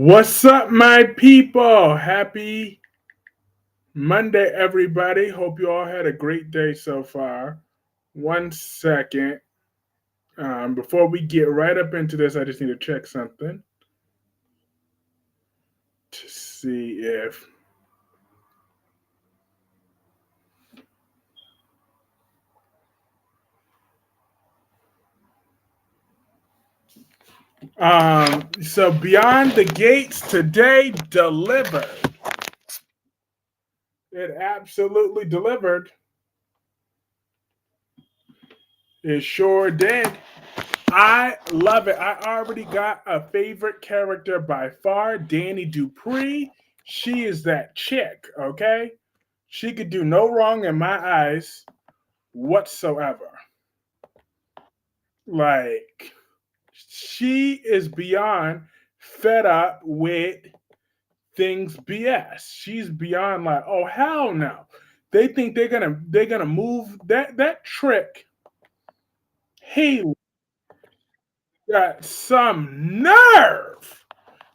What's up, my people? Happy Monday, everybody. Hope you all had a great day so far. One second. Before we get right up into this, I just need to check something to see if. So, Beyond the Gates today delivered. It absolutely delivered. It sure did. I love it. I already got a favorite character by far, Dani Dupree. She is that chick, okay? She could do no wrong in my eyes whatsoever. Like, she is beyond fed up with things BS. She's beyond like, oh hell no. They think they're gonna move that trick. Hailey got some nerve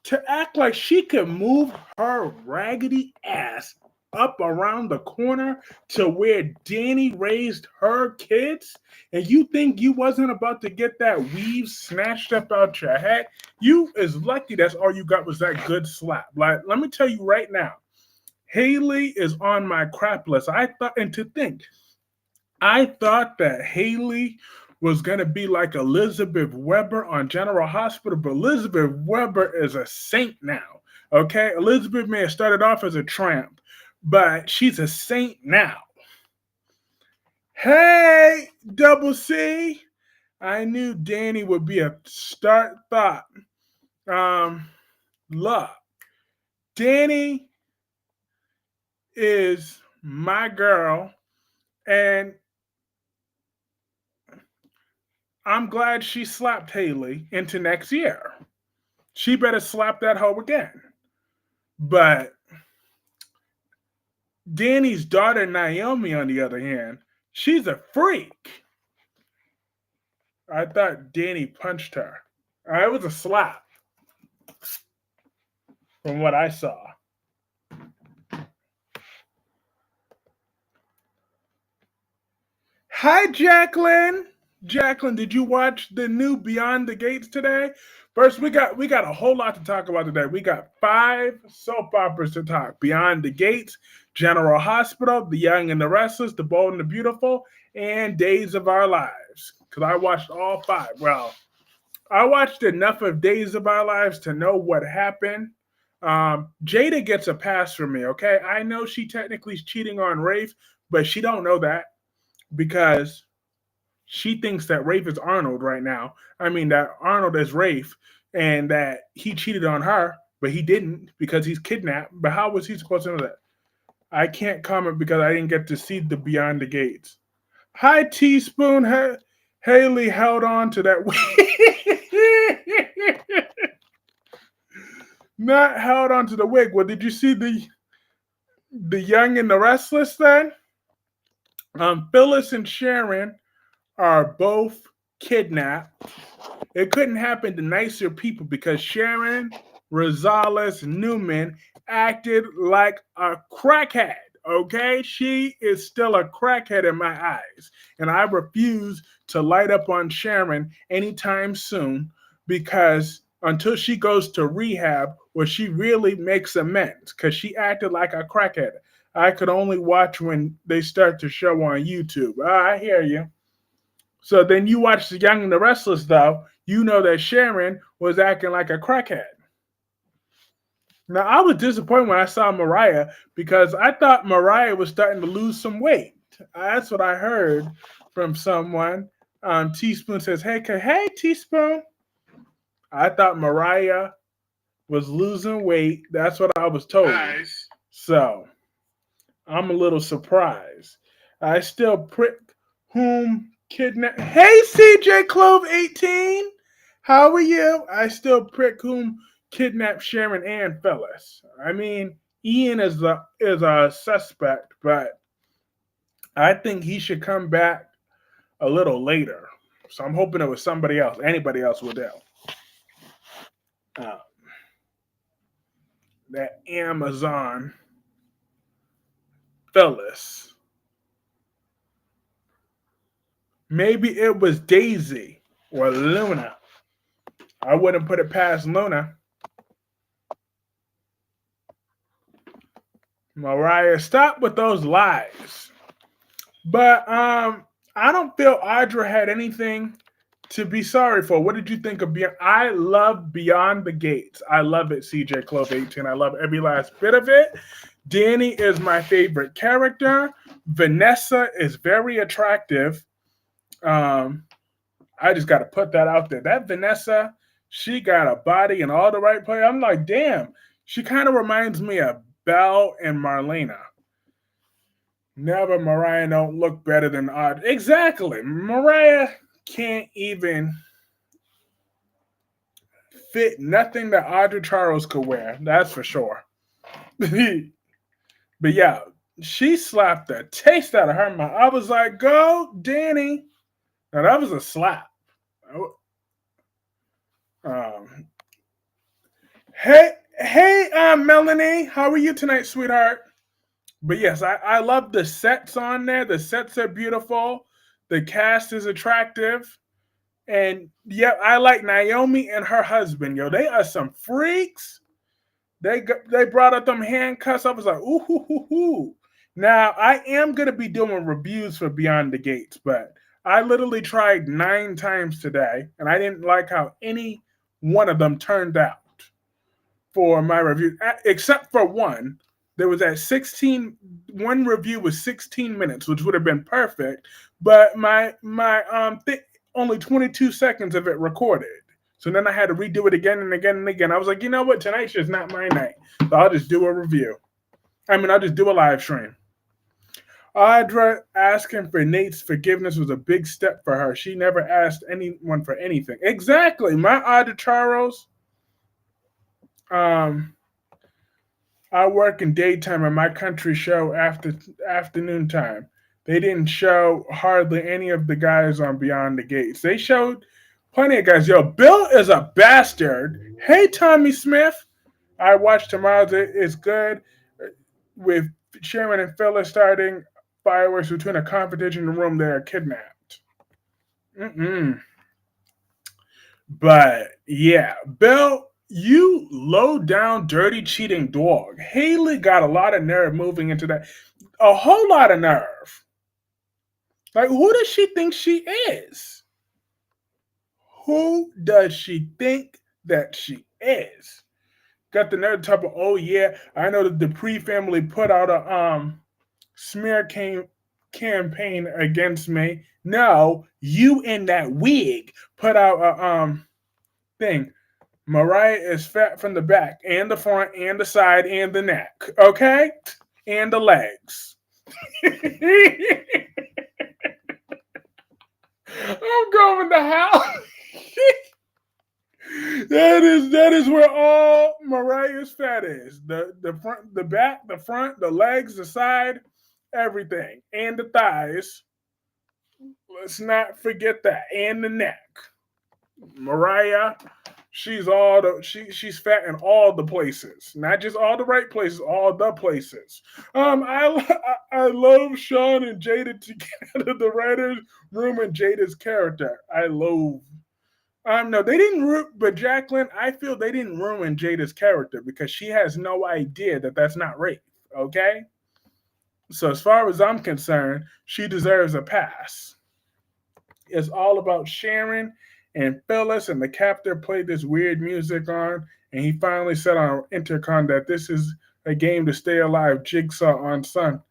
to act like she could move her raggedy ass up around the corner to where Dani raised her kids, and you think you wasn't about to get that weave snatched up out your head? You is lucky that's all you got was that good slap. Like, let me tell you right now, Hailey is on my crap list. I thought that Hailey was going to be like Elizabeth Weber on General Hospital, but Elizabeth Weber is a saint now. Okay? Elizabeth may have started off as a tramp, but she's a saint now. Hey, Double C. I knew Dani would be a start thought. Look, Dani is my girl, and I'm glad she slapped Hailey into next year. She better slap that hoe again. But Dani's daughter Naomi, on the other hand, she's a freak. I thought Dani punched her. It was a slap from what I saw. Hi, Jacqueline. Jacqueline, did you watch the new Beyond the Gates today? First, we got a whole lot to talk about today. We got 5 soap operas to talk: Beyond the Gates, General Hospital, The Young and the Restless, The Bold and the Beautiful, and Days of Our Lives. Because I watched all 5. Well, I watched enough of Days of Our Lives to know what happened. Jada gets a pass from me. Okay, I know she technically is cheating on Rafe, but she don't know that because she thinks that Rafe is Arnold right now. I mean, that Arnold is Rafe and that he cheated on her, but he didn't because he's kidnapped. But how was he supposed to know that? I can't comment because I didn't get to see the Beyond the Gates. Hi, Teaspoon. Hailey held on to that. Not held on to the wig. Well, did you see the Young and the Restless then? Phyllis and Sharon are both kidnapped. It couldn't happen to nicer people because Sharon Rosales Newman acted like a crackhead. Okay, she is still a crackhead in my eyes, and I refuse to light up on Sharon anytime soon because until she goes to rehab where she really makes amends because she acted like a crackhead. I could only watch when they start to show on YouTube. I hear you. So then you watch The Young and the Restless, though, you know that Sharon was acting like a crackhead. Now, I was disappointed when I saw Mariah because I thought Mariah was starting to lose some weight. That's what I heard from someone. Teaspoon says, hey, Teaspoon. I thought Mariah was losing weight. That's what I was told. Nice. So I'm a little surprised. I still prick whom kidnap. Hey, CJ Clove 18. How are you? I still prick whom kidnapped Sharon and Phyllis. I mean, Ian is a suspect, but I think he should come back a little later. So I'm hoping it was somebody else. Anybody else will do. that Amazon Phyllis. Maybe it was Daisy or Luna. I wouldn't put it past Luna. Mariah, stop with those lies. But I don't feel Audra had anything to be sorry for. What did you think of Beyond? I love Beyond the Gates. I love it, CJ Clove 18. I love every last bit of it. Dani is my favorite character. Vanessa is very attractive. I just got to put that out there. That Vanessa, she got a body in all the right place. I'm like, damn. She kind of reminds me of Belle and Marlena. Never Mariah don't look better than Audra. Exactly. Mariah can't even fit nothing that Audra Charles could wear. That's for sure. But yeah, she slapped the taste out of her mouth. I was like, go, Dani. Now that was a slap. Hey, Melanie. How are you tonight, sweetheart? But yes, I love the sets on there. The sets are beautiful. The cast is attractive. And yeah, I like Naomi and her husband. Yo, they are some freaks. They brought up them handcuffs. I was like, ooh, hoo, hoo, hoo. Now, I am going to be doing reviews for Beyond the Gates, but I literally tried 9 times today, and I didn't like how any one of them turned out for my review, except for one. There was that one review was 16 minutes, which would have been perfect, but my only 22 seconds of it recorded. So then I had to redo it again and again and again. I was like, you know what? Tonight's just not my night. So I'll just do a review. I'll just do a live stream. Audra asking for Nate's forgiveness was a big step for her. She never asked anyone for anything. Exactly. My Audra Charles, I work in daytime and my country show afternoon time. They didn't show hardly any of the guys on Beyond the Gates. They showed plenty of guys. Yo, Bill is a bastard. Hey, Tommy Smith. I watched tomorrow's. It's good with Sharon and Phyllis starting fireworks between a competition in the room. They are kidnapped. But yeah, Bill, you low down, dirty, cheating dog. Hailey got a lot of nerve moving into that. A whole lot of nerve. Like, who does she think she is? Who does she think that she is? Got the nerve to talk about, oh yeah, I know that the Dupree family put out a smear campaign against me. No, you in that wig put out a thing. Mariah is fat from the back and the front and the side and the neck, okay? And the legs. I'm going to hell. That is where all Mariah's fat is. The front, the back, the front, the legs, the side, everything. And the thighs. Let's not forget that. And the neck. Mariah, she's fat in all the places. Not just all the right places, all the places. I love Sean and Jada together, the writer's room and Jada's character. I love. No, they didn't. But Jacqueline, I feel they didn't ruin Jada's character because she has no idea that that's not rape. Okay, so as far as I'm concerned, she deserves a pass. It's all about Sharon and Phyllis, and the captor played this weird music on, and he finally said on intercom that this is a game to stay alive. Jigsaw on Sun.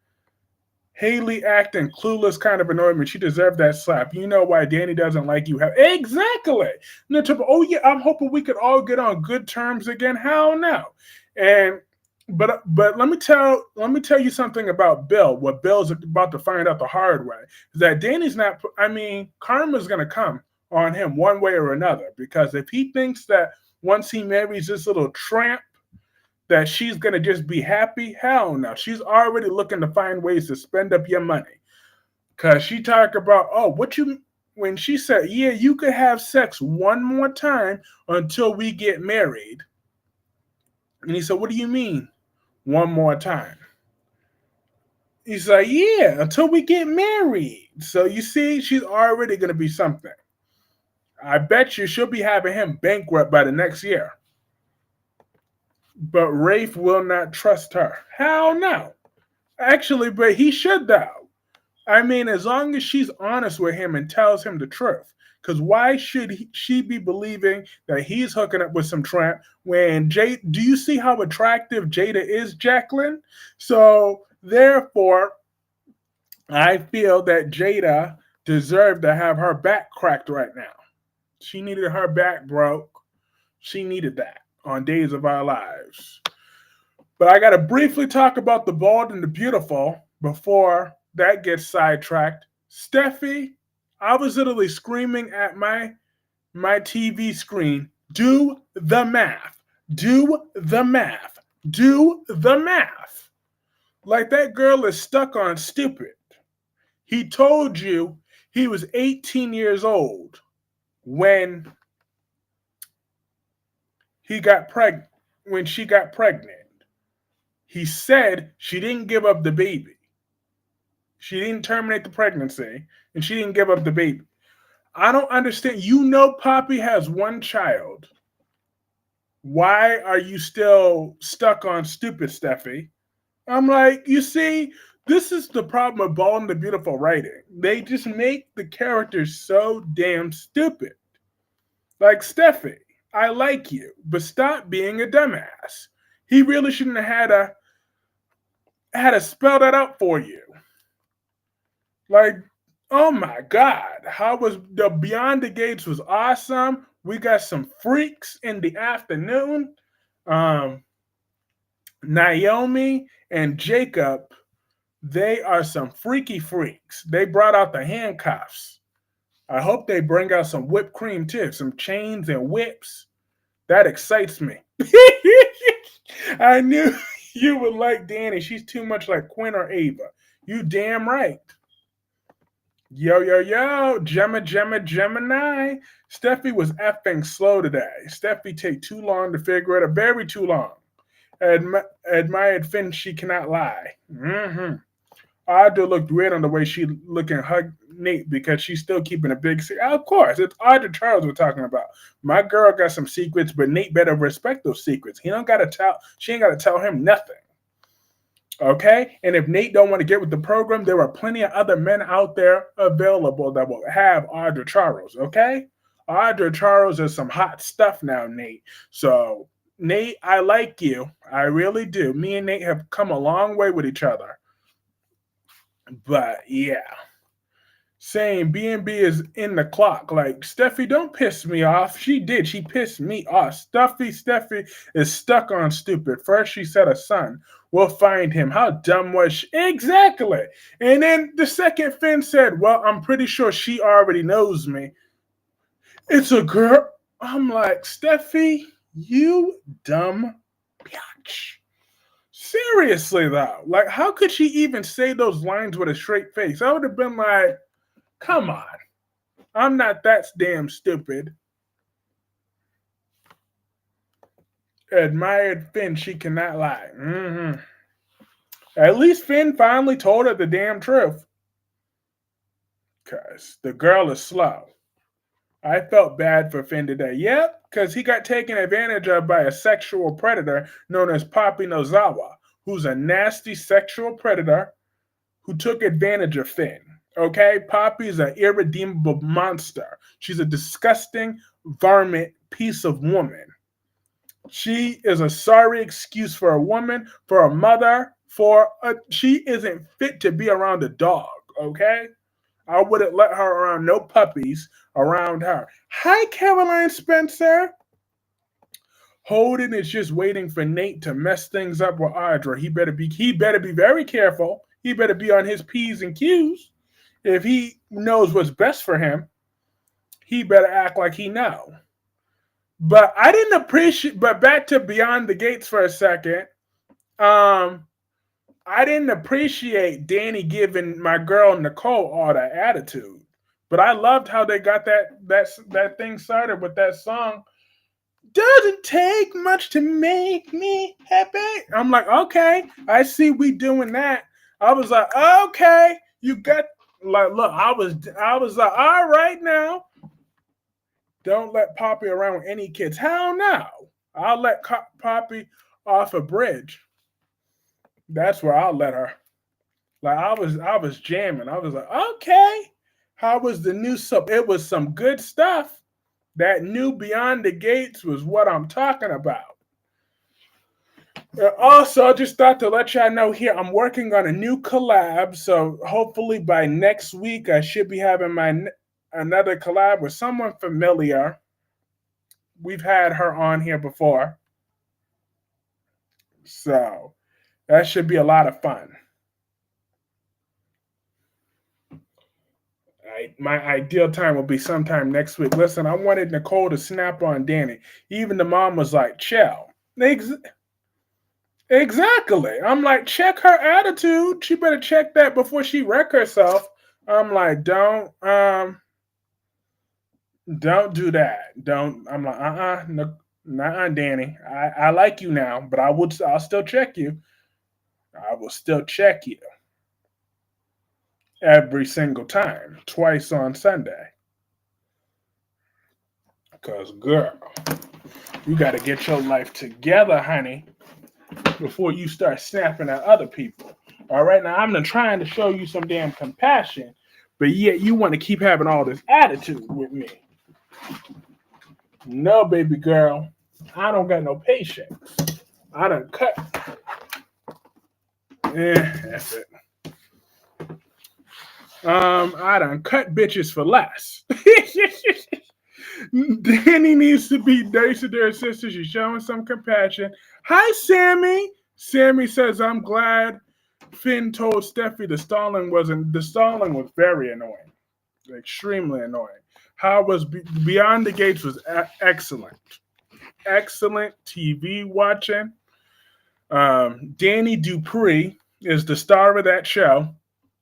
Hailey acting clueless kind of annoyed me. She deserved that slap. You know why Dani doesn't like you. Exactly. Oh yeah, I'm hoping we could all get on good terms again. Hell no. And but let me tell you something about Bill. What Bill's about to find out the hard way is that Dani's not. Karma's gonna come on him one way or another, because if he thinks that once he marries this little tramp that she's going to just be happy, hell no. She's already looking to find ways to spend up your money. Because she talked about, when she said, yeah, you could have sex one more time until we get married. And he said, what do you mean? One more time. He's like, yeah, until we get married. So you see, she's already going to be something. I bet you she'll be having him bankrupt by the next year. But Rafe will not trust her. Hell no. Actually, but he should though. I mean, as long as she's honest with him and tells him the truth. Because why should she be believing that he's hooking up with some tramp when do you see how attractive Jada is, Jacqueline? So therefore, I feel that Jada deserved to have her back cracked right now. She needed her back broke. She needed that on Days of Our Lives. But I got to briefly talk about the bald and the beautiful before that gets sidetracked. Steffi, I was literally screaming at my TV screen, do the math. Do the math. Do the math. Like that girl is stuck on stupid. He told you he was 18 years old when he got pregnant, when she got pregnant. He said she didn't give up the baby. She didn't terminate the pregnancy, and she didn't give up the baby. I don't understand. You know Poppy has one child. Why are you still stuck on stupid, Steffi? I'm like, you see, this is the problem with Bald and the Beautiful writing. They just make the characters so damn stupid. Like, Steffi, I like you, but stop being a dumbass. He really shouldn't have had to spell that out for you. Like, oh my God, how was the Beyond the Gates was awesome. We got some freaks in the afternoon. Naomi and Jacob, they are some freaky freaks. They brought out the handcuffs. I hope they bring out some whipped cream too, some chains and whips. That excites me. I knew you would like Dani. She's too much like Quinn or Ava. You damn right. Yo, yo, yo, Gemini. Steffi was effing slow today. Steffi take too long to figure it out, very too long. Admired Finn, she cannot lie. Mm-hmm. Audra looked weird on the way she looking hug Nate because she's still keeping a big secret. Of course, it's Audra Charles we're talking about. My girl got some secrets, but Nate better respect those secrets. He don't gotta tell. She ain't gotta tell him nothing. Okay? And if Nate don't want to get with the program, there are plenty of other men out there available that will have Audra Charles. Okay? Audra Charles is some hot stuff now, Nate. So Nate, I like you. I really do. Me and Nate have come a long way with each other. But yeah. Saying B&B is in the clock. Like, Steffi, don't piss me off. She did. She pissed me off. Steffi is stuck on stupid. First she said a son. We'll find him. How dumb was she? Exactly. And then the second Finn said, well, I'm pretty sure she already knows me. It's a girl. I'm like, Steffi, you dumb bitch. Seriously, though. Like, how could she even say those lines with a straight face? I would have been like, come on. I'm not that damn stupid. Admired Finn, she cannot lie. Mm-hmm. At least Finn finally told her the damn truth. Because the girl is slow. I felt bad for Finn today. Yep, because he got taken advantage of by a sexual predator known as Poppy Nozawa, who's a nasty sexual predator who took advantage of Finn. Okay? Poppy's an irredeemable monster. She's a disgusting, varmint piece of woman. She is a sorry excuse for a woman, for a mother, she isn't fit to be around a dog, okay? I wouldn't let her around no puppies around her. Hi, Caroline Spencer. Holden is just waiting for Nate to mess things up with Audra. He better be very careful. He better be on his P's and Q's. If he knows what's best for him, he better act like he know. But I didn't appreciate, but back to Beyond the Gates for a second. I didn't appreciate Dani giving my girl Nicole all that attitude. But I loved how they got that thing started with that song. Doesn't take much to make me happy. I'm like, okay, I see we doing that. I was like, okay, you got like, look, I was like, all right now. Don't let Poppy around with any kids. Hell no. I'll let Poppy off a bridge. That's where I'll let her. Like I was jamming. I was like, okay. How was the new sub? It was some good stuff. That new Beyond the Gates was what I'm talking about. Also, I just thought to let y'all know here, I'm working on a new collab. So hopefully by next week, I should be having another collab with someone familiar. We've had her on here before. So that should be a lot of fun. My ideal time will be sometime next week. Listen, I wanted Nicole to snap on Dani. Even the mom was like, chill. Exactly. I'm like, check her attitude. She better check that before she wreck herself. I'm like, don't do that. Don't. I'm like, no, nah, Dani. I like you now, but I'll still check you. I will still check you every single time, twice on Sunday. Cause girl, you got to get your life together, honey, before you start snapping at other people. All right, now I'm trying to show you some damn compassion, but yet you want to keep having all this attitude with me. No, baby girl, I don't got no patience. I done cut. That's it. I done cut bitches for less. Dani needs to be nice to her sister. She's showing some compassion. Hi, Sammy. Sammy says, I'm glad Finn told Steffi the stalling was very annoying. Extremely annoying. How was Beyond the Gates was excellent. Excellent TV watching. Dani Dupree is the star of that show.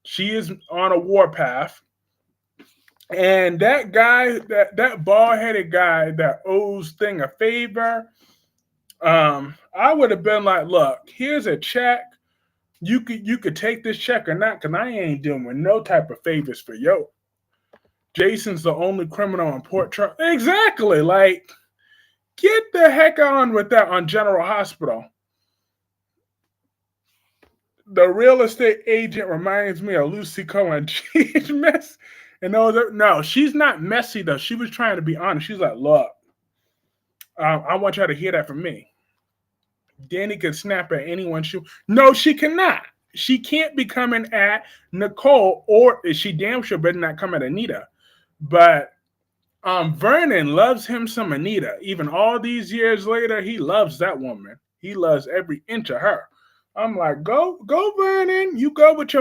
She is on a warpath. And that guy, that bald-headed guy that owes Thing a favor, I would have been like, look, here's a check. You could take this check or not, because I ain't doing no type of favors for you. Jason's the only criminal on Port Charles. Exactly. Like, get the heck on with that on General Hospital. The real estate agent reminds me of Lucy Cohen. She's mess. And no, she's not messy, though. She was trying to be honest. She's like, look, I want y'all to hear that from me. Dani can snap at anyone. No, she cannot. She can't be coming at Nicole, or she damn sure better not come at Anita. But Vernon loves him some Anita. Even all these years later, he loves that woman. He loves every inch of her. I'm like, go, Vernon. You go with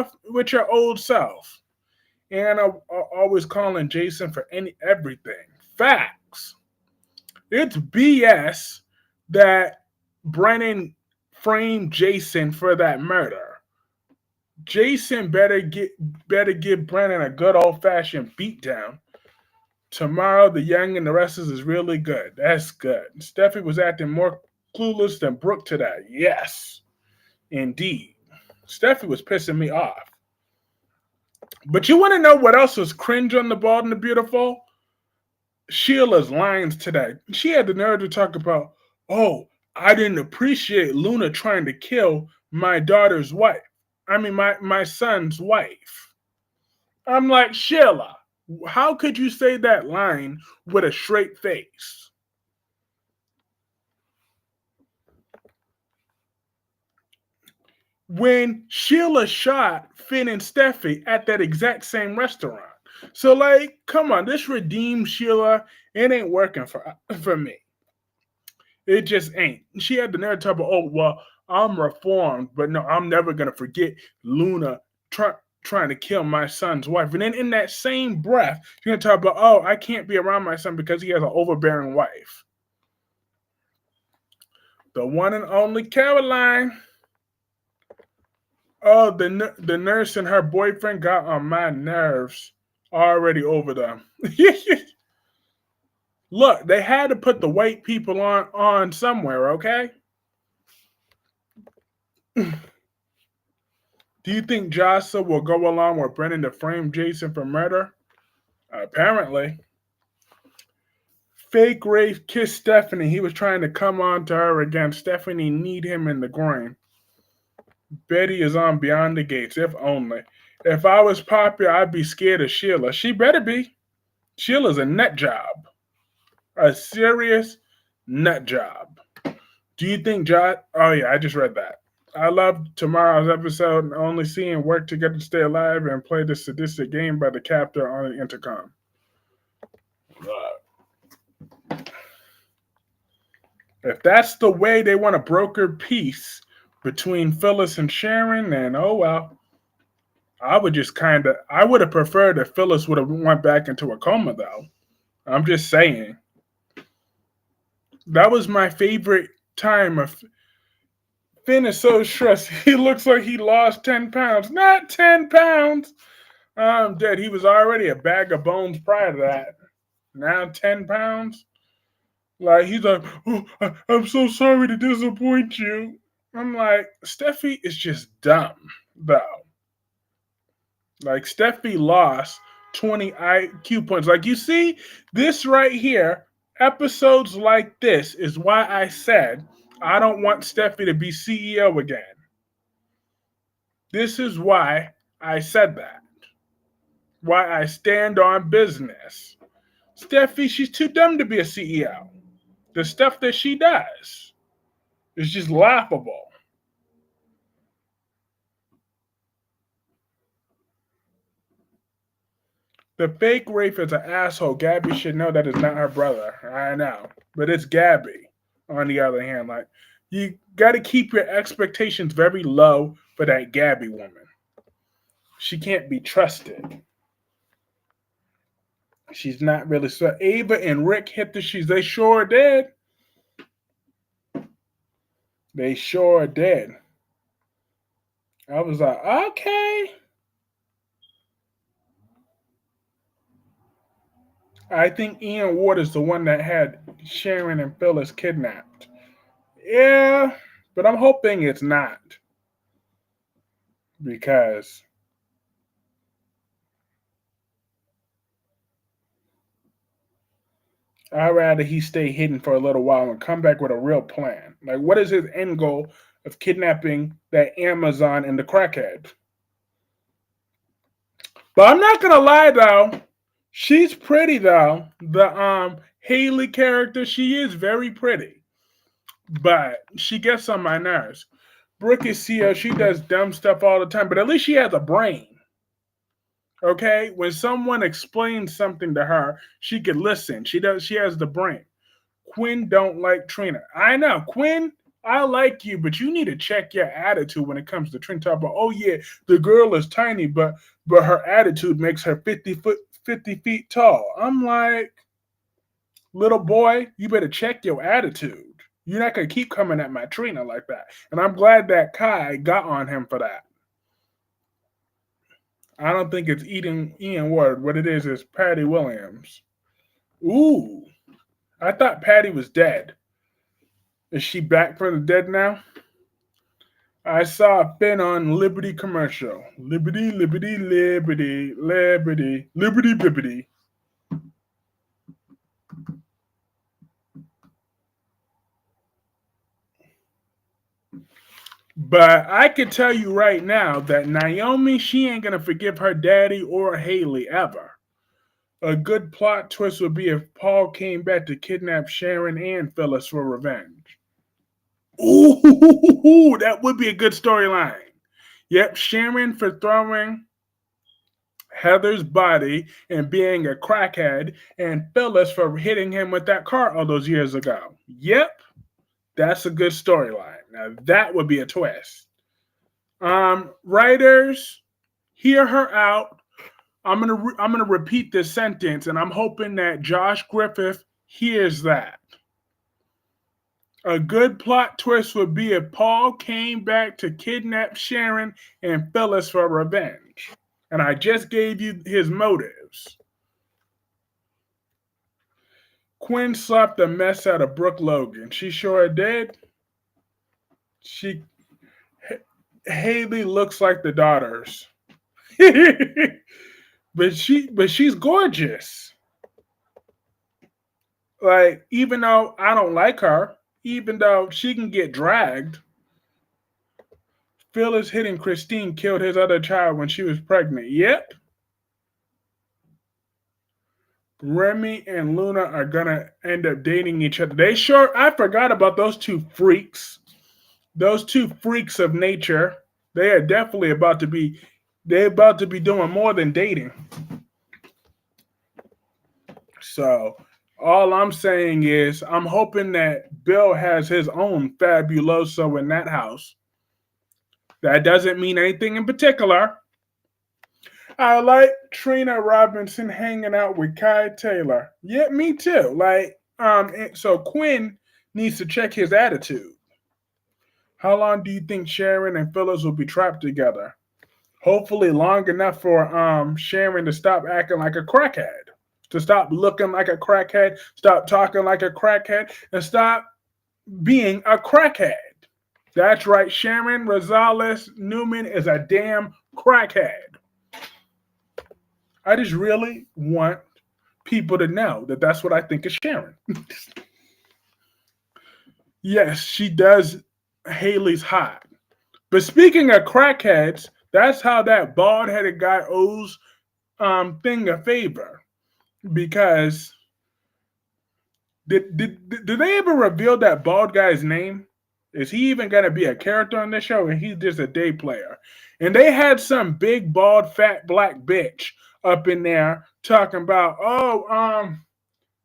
your old self. And I'm always calling Jason for everything. Facts. It's BS that Brennan framed Jason for that murder. Jason better give Brennan a good old-fashioned beatdown. Tomorrow, The Young and the Restless is really good. That's good. Steffi was acting more clueless than Brooke today. Yes, indeed. Steffi was pissing me off. But you want to know what else was cringe on The Bald and the Beautiful? Sheila's lines today. She had the nerve to talk about, oh, I didn't appreciate Luna trying to kill my daughter's wife. I mean, my son's wife. I'm like, Sheila, how could you say that line with a straight face? When Sheila shot Finn and Steffi at that exact same restaurant. So, like, come on, this redeemed Sheila, it ain't working for me. It just ain't. She had the nerve to talk about, oh, well, I'm reformed, but no, I'm never going to forget Luna trying to kill my son's wife. And then in that same breath, she's going to talk about, oh, I can't be around my son because he has an overbearing wife. The one and only Caroline. Oh, the nurse and her boyfriend got on my nerves. Already over them. Look, they had to put the white people on somewhere, okay? Do you think Jocelyn will go along with Brennan to frame Jason for murder? Apparently. Fake Rafe kissed Stephanie. He was trying to come on to her again. Stephanie need him in the groin. Betty is on Beyond the Gates, if only. If I was popular, I'd be scared of Sheila. She better be. Sheila's a nut job. A serious nut job. Do you think Josh? Oh, yeah, I just read that. I love tomorrow's episode and only seeing work together to stay alive and play the sadistic game by the captor on the intercom. If that's the way they want to broker peace between Phyllis and Sharon, then oh well. I would have preferred if Phyllis would have went back into a coma though. I'm just saying. That was my favorite time of Finn is so stressed. He looks like he lost 10 pounds. Not 10 pounds. I'm dead. He was already a bag of bones prior to that. Now 10 pounds. Like, he's like, oh, I'm so sorry to disappoint you. I'm like, Steffi is just dumb, though. Like, Steffi lost 20 IQ points. Like, you see, this right here, episodes like this is why I said I don't want Steffi to be CEO again. This is why I said that. Why I stand on business. Steffi, she's too dumb to be a CEO. The stuff that she does is just laughable. The fake Rafe is an asshole. Gabby should know that it's not her brother. I know. But it's Gabby, on the other hand. Like, you got to keep your expectations very low for that Gabby woman. She can't be trusted. She's not really. So Ava and Rick hit the shoes. They sure did. They sure did. I was like, okay. I think Ian Ward is the one that had Sharon and Phyllis kidnapped. Yeah, but I'm hoping it's not. Because I'd rather he stay hidden for a little while and come back with a real plan. Like, what is his end goal of kidnapping that Amazon and the crackhead? But I'm not gonna lie though, she's pretty though. The Hailey character, she is very pretty, but she gets on my nerves. Brooke is CEO, she does dumb stuff all the time, but at least she has a brain. Okay, when someone explains something to her, she can listen. She does. She has the brain. Quinn don't like Trina. I know, Quinn. I like you, but you need to check your attitude when it comes to Trina. Talk about, oh yeah, the girl is tiny, but her attitude makes her 50 feet tall. I'm like, little boy, you better check your attitude. You're not gonna keep coming at my Trina like that. And I'm glad that Kai got on him for that. I don't think it's Ian Ward. What it is Patty Williams. Ooh. I thought Patty was dead. Is she back from the dead now? I saw a Finn on Liberty commercial. Liberty, liberty, liberty, liberty, liberty, bibbity. But I can tell you right now that Naomi, she ain't gonna forgive her daddy or Hailey ever. A good plot twist would be if Paul came back to kidnap Sharon and Phyllis for revenge. Ooh, that would be a good storyline. Yep, Sharon for throwing Heather's body and being a crackhead, and Phyllis for hitting him with that car all those years ago. Yep, that's a good storyline. Now that would be a twist. Writers, hear her out. I'm gonna repeat this sentence, and I'm hoping that Josh Griffith hears that. A good plot twist would be if Paul came back to kidnap Sharon and Phyllis for revenge. And I just gave you his motives. Quinn slapped the mess out of Brooke Logan. She sure did. She Hailey looks like the daughters. but she's gorgeous. Like, even though I don't like her, even though she can get dragged, Phyllis hitting Christine killed his other child when she was pregnant. Yep. Remy and Luna are gonna end up dating each other. I forgot about those two freaks. Those two freaks of nature. They are definitely they're about to be doing more than dating. So all I'm saying is I'm hoping that Bill has his own fabuloso in that house. That doesn't mean anything in particular. I like Trina Robinson hanging out with Kai Taylor. Yeah, me too. So Quinn needs to check his attitude. How long do you think Sharon and Phyllis will be trapped together? Hopefully long enough for Sharon to stop acting like a crackhead. To stop looking like a crackhead, stop talking like a crackhead, and stop being a crackhead. That's right, Sharon Rosales Newman is a damn crackhead. I just really want people to know that that's what I think of Sharon. Yes, she does. Hailey's hot. But speaking of crackheads, that's how that bald-headed guy owes Thing a favor. Because did they ever reveal that bald guy's name? Is he even gonna be a character on this show, or he's just a day player? And they had some big, bald, fat black bitch up in there talking about,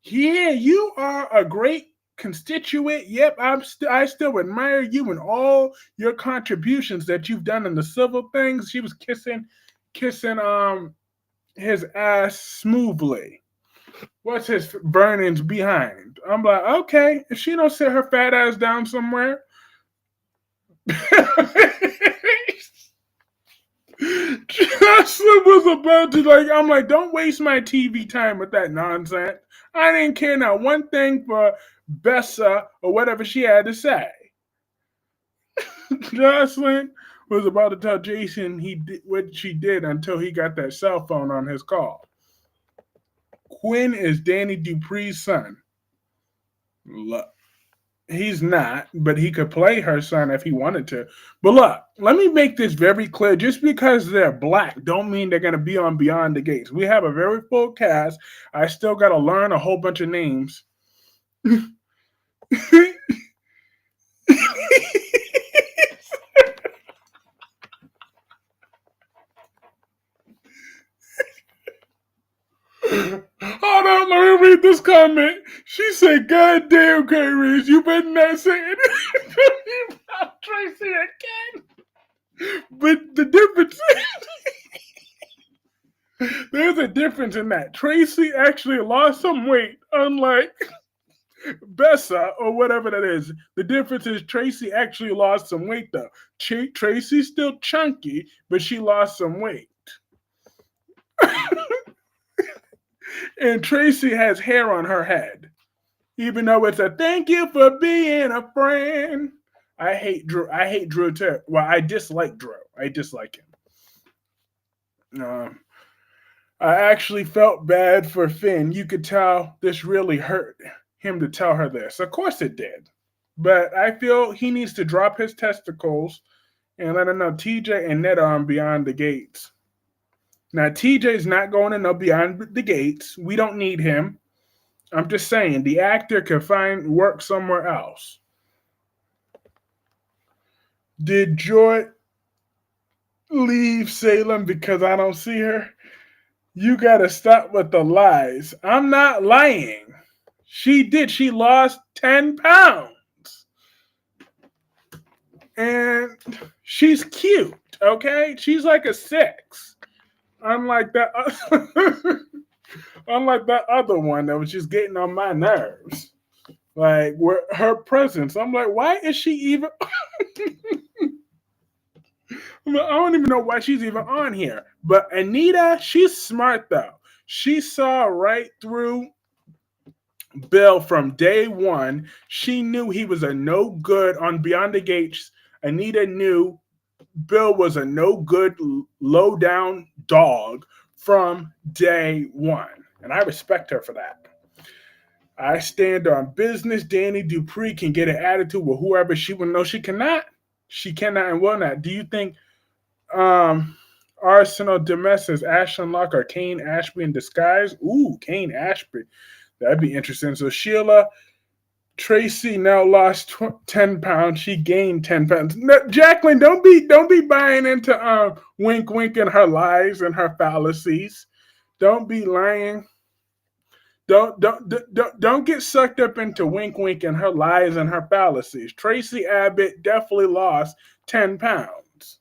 yeah, you are a great constituent. Yep, I still admire you and all your contributions that you've done in the civil things. She was kissing his ass smoothly. What's his burnings behind? I'm like, okay, if she don't sit her fat ass down somewhere. Jocelyn was about to I'm like, don't waste my TV time with that nonsense. I didn't care not one thing for Bessa or whatever she had to say. Jocelyn was about to tell Jason what she did until he got that cell phone on his call. Quinn is Danny Dupree's son. Look, he's not, but he could play her son if he wanted to. But look, let me make this very clear. Just because they're black don't mean they're going to be on Beyond the Gates. We have a very full cast. I still got to learn a whole bunch of names. Hold on, let me read this comment. She said, "God damn, Kyreese, you better not say anything about Tracy again." But the difference there's a difference in that. Tracy actually lost some weight, unlike Bessa or whatever that is. The difference is Tracy actually lost some weight, though. Tracy's still chunky, but she lost some weight. And Tracy has hair on her head, even though it's a thank you for being a friend. I hate Drew. I hate Drew too. Well, I dislike Drew. I dislike him. I actually felt bad for Finn. You could tell this really hurt him to tell her this. Of course it did. But I feel he needs to drop his testicles and let her know TJ and Ned are on Beyond the Gates. Now, TJ's not going to know Beyond the Gates. We don't need him. I'm just saying, the actor could find work somewhere else. Did Joy leave Salem because I don't see her? You got to stop with the lies. I'm not lying. She did. She lost 10 pounds. And she's cute, okay? She's like a 6. Unlike that other one that was just getting on my nerves. Like, her presence. I'm like, why is she even... I don't even know why she's even on here. But Anita, she's smart, though. She saw right through Bill from day one. She knew he was a no good on Beyond the Gates. Anita knew Bill was a no good, low down dog from day one. And I respect her for that. I stand on business. Dani Dupree can get an attitude with whoever she will. No, she cannot. She cannot and will not. Do you think um, Arsenal Domestic's Ashton Locke or Kane Ashby in disguise? Ooh, Kane Ashby. That'd be interesting. So Sheila Tracy now lost 10 pounds. She gained 10 pounds. No, Jacqueline, don't be buying into Wink Wink and her lies and her fallacies. Don't be lying. Don't get sucked up into Wink Wink and her lies and her fallacies. Tracy Abbott definitely lost 10 pounds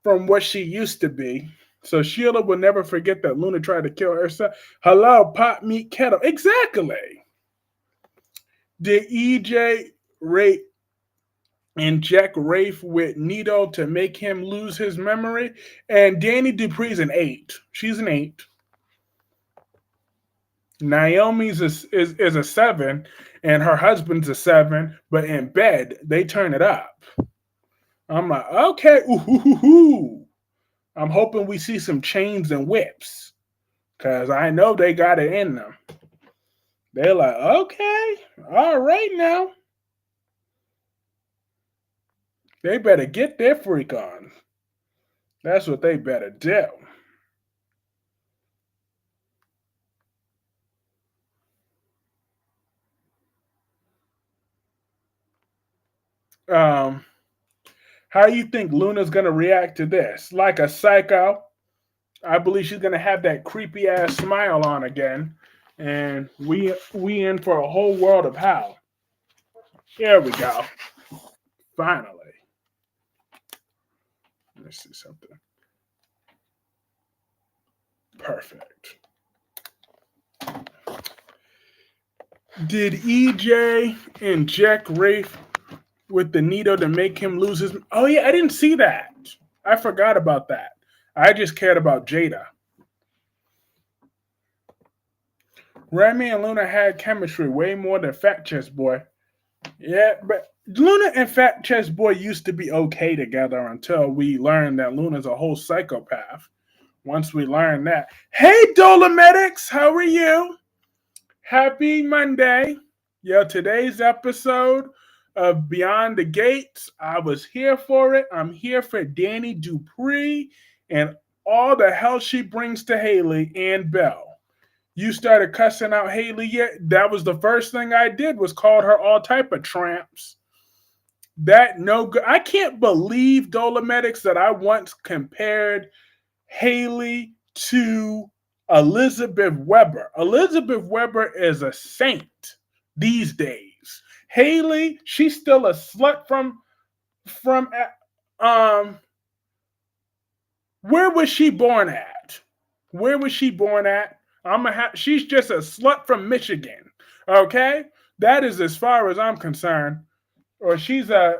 from what she used to be. So Sheila will never forget that Luna tried to kill herself. Hello, pot meat kettle. Exactly. Did EJ rate inject Rafe with needle to make him lose his memory? And Dani Dupree's an 8. She's an 8. Naomi's is a 7, and her husband's a 7, but in bed, they turn it up. I'm like, okay, ooh. I'm hoping we see some chains and whips, because I know they got it in them. They're like, okay, all right now. They better get their freak on. That's what they better do. How do you think Luna's going to react to this? Like a psycho. I believe she's going to have that creepy ass smile on again. And we in for a whole world of hell. Here we go. Finally. Let me see something. Perfect. Did EJ inject Rafe with the needle to make him lose his... Oh, yeah, I didn't see that. I forgot about that. I just cared about Jada. Remy and Luna had chemistry way more than Fat Chest Boy. Yeah, but Luna and Fat Chest Boy used to be okay together until we learned that Luna's a whole psychopath. Once we learned that. Hey, Dolomedics, how are you? Happy Monday. Yo, today's episode of Beyond the Gates, I was here for it. I'm here for Dani Dupree and all the hell she brings to Hailey and Belle. You started cussing out Hailey yet? That was the first thing I did, was called her all type of tramps. That no good. I can't believe, Dolomedics, that I once compared Hailey to Elizabeth Weber. Elizabeth Weber is a saint these days. Hailey, she's still a slut from where was she born at? Where was she born at? She's just a slut from Michigan. Okay? That is as far as I'm concerned. Or she's a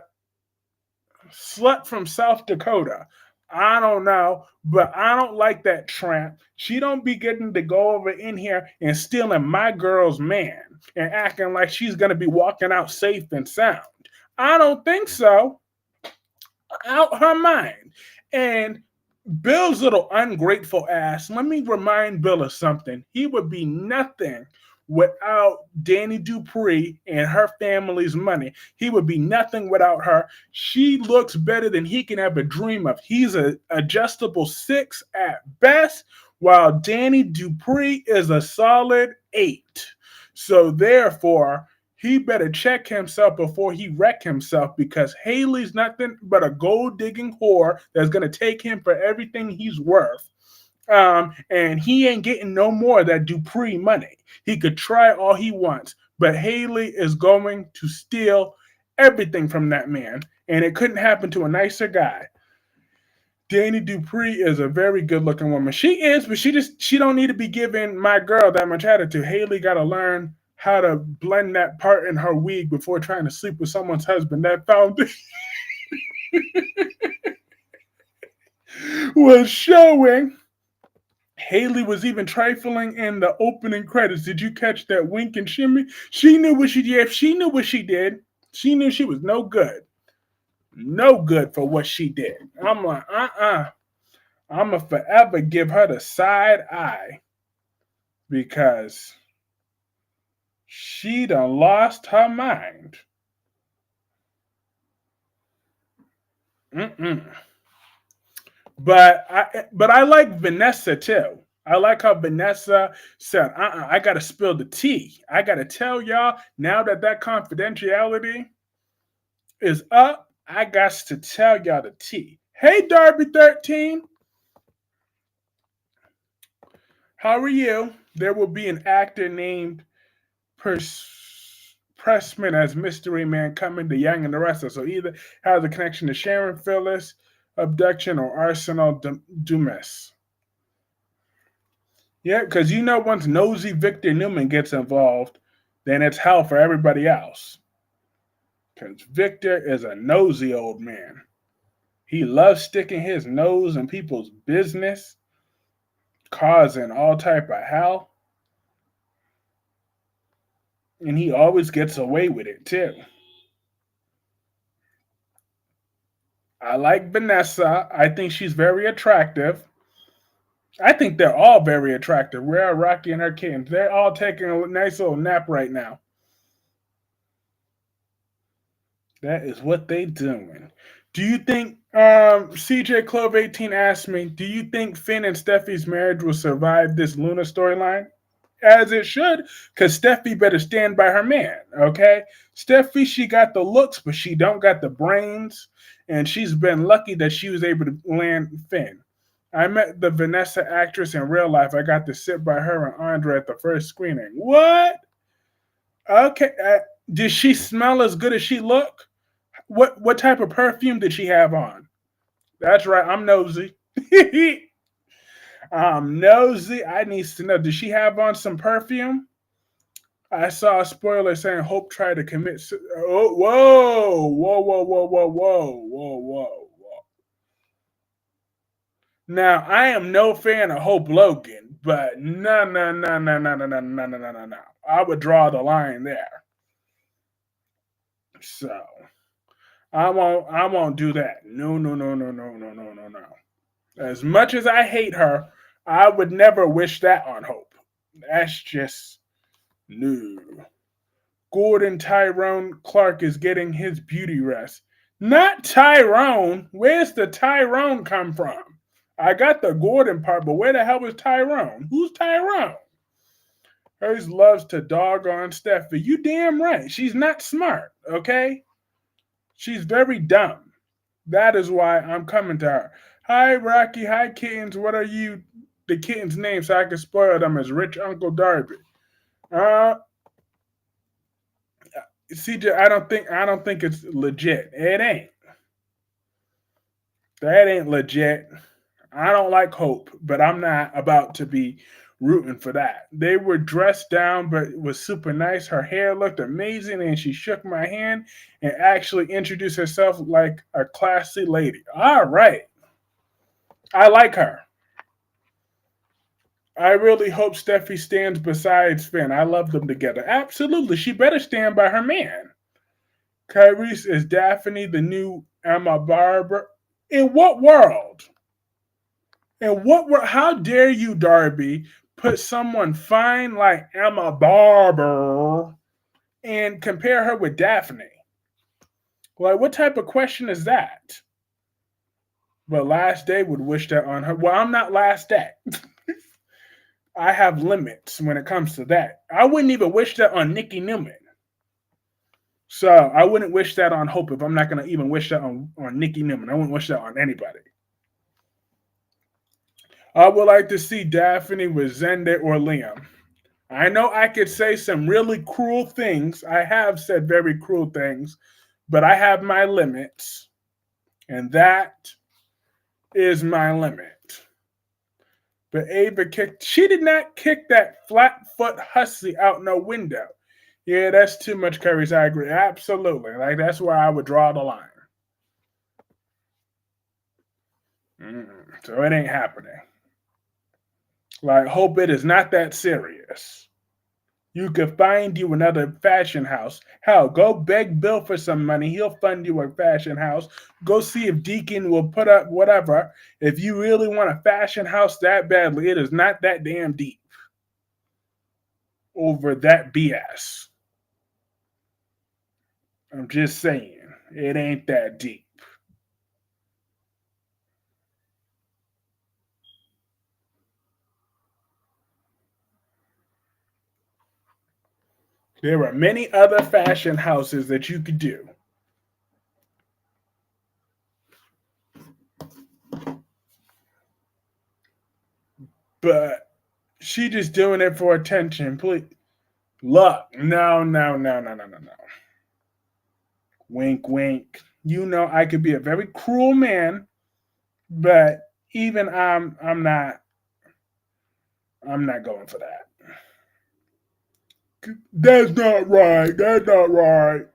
slut from South Dakota. I don't know, but I don't like that tramp. She don't be getting to go over in here and stealing my girl's man and acting like she's going to be walking out safe and sound. I don't think so. Out her mind. And Bill's little ungrateful ass, let me remind Bill of something. He would be nothing without Dani Dupree and her family's money. He would be nothing without her. She looks better than he can ever dream of. He's an adjustable 6 at best, while Dani Dupree is a solid 8. So therefore, he better check himself before he wreck himself, because Hailey's nothing but a gold-digging whore that's going to take him for everything he's worth. And he ain't getting no more of that Dupree money. He could try all he wants, but Hailey is going to steal everything from that man, and it couldn't happen to a nicer guy. Dani Dupree is a very good-looking woman. She is, but she don't need to be giving my girl that much attitude. Hailey got to learn how to blend that part in her wig before trying to sleep with someone's husband. That foundation was showing. Hailey was even trifling in the opening credits. Did you catch that wink and shimmy? She knew what she did. If she knew what she did, she knew she was no good. No good for what she did. I'm like, I'm going to forever give her the side eye because she done lost her mind. But I like Vanessa too. I like how Vanessa said, I got to spill the tea. I got to tell y'all now that confidentiality is up, I got to tell y'all the tea. Hey, Darby 13. How are you? There will be an actor named Pressman as Mystery Man coming to Young and the Restless. So either has a connection to Sharon Phyllis abduction or Arsenal Dumas. Yeah, because once nosy Victor Newman gets involved, then it's hell for everybody else. Because Victor is a nosy old man. He loves sticking his nose in people's business, causing all type of hell. And he always gets away with it, too. I like Vanessa. I think she's very attractive. I think they're all very attractive. Rare, Rocky, and her kids. They're all taking a nice little nap right now. That is what they doing. Do you think, CJ Clove 18 asked me, do you think Finn and Steffi's marriage will survive this Luna storyline? As it should, because Steffi better stand by her man, okay? Steffi, she got the looks, but she don't got the brains, and she's been lucky that she was able to land Finn. I met the Vanessa actress in real life. I got to sit by her and Andre at the first screening. What? Okay. Did she smell as good as she look? What type of perfume did she have on? That's right. I'm nosy. I'm nosy. I need to know. Did she have on some perfume? I saw a spoiler saying Hope tried to commit. Oh, whoa, whoa, whoa, whoa, whoa, whoa, whoa, whoa. Now, I am no fan of Hope Logan, but no. I would draw the line there. So, I won't do that. No. As much as I hate her, I would never wish that on Hope. That's just no. Gordon Tyrone Clarke is getting his beauty rest. Not Tyrone. Where's the Tyrone come from? I got the Gordon part, but where the hell is Tyrone? Who's Tyrone? Hers loves to dog on Steffi. You damn right. She's not smart, okay? She's very dumb. That is why I'm coming to her. Hi, Rocky. Hi, kittens. What are you, the kittens' names, so I can spoil them as Rich Uncle Darby? CJ, I don't think it's legit. It ain't. That ain't legit. I don't like Hope, but I'm not about to be rooting for that. They were dressed down, but it was super nice. Her hair looked amazing, and she shook my hand and actually introduced herself like a classy lady. All right. I like her. I really hope Steffi stands beside Finn. I love them together. Absolutely. She better stand by her man. Kyreese is Daphne, the new Emma Barber. In what world? How dare you, Darby, put someone fine like Emma Barber and compare her with Daphne? Like, what type of question is that? But Last Day would wish that on her. Well, I'm not Last Day. I have limits when it comes to that. I wouldn't even wish that on Nikki Newman. So I wouldn't wish that on Hope if I'm not going to even wish that on Nikki Newman. I wouldn't wish that on anybody. I would like to see Daphne with Zende or Liam. I know I could say some really cruel things. I have said very cruel things, but I have my limits. And that is my limit. But Ava she did not kick that flat-foot hussy out no window. Yeah, that's too much, Kyreese. I agree. Absolutely. Like, that's where I would draw the line. So it ain't happening. Like, hope it is not that serious. You could find you another fashion house. Hell, go beg Bill for some money. He'll fund you a fashion house. Go see if Deacon will put up whatever. If you really want a fashion house that badly, it is not that damn deep over that BS. I'm just saying, it ain't that deep. There are many other fashion houses that you could do. But she just doing it for attention. Please. Look, no, no, no, no, no, no, no. Wink, wink. You know I could be a very cruel man, but even I'm not going for that. That's not right. That's not right.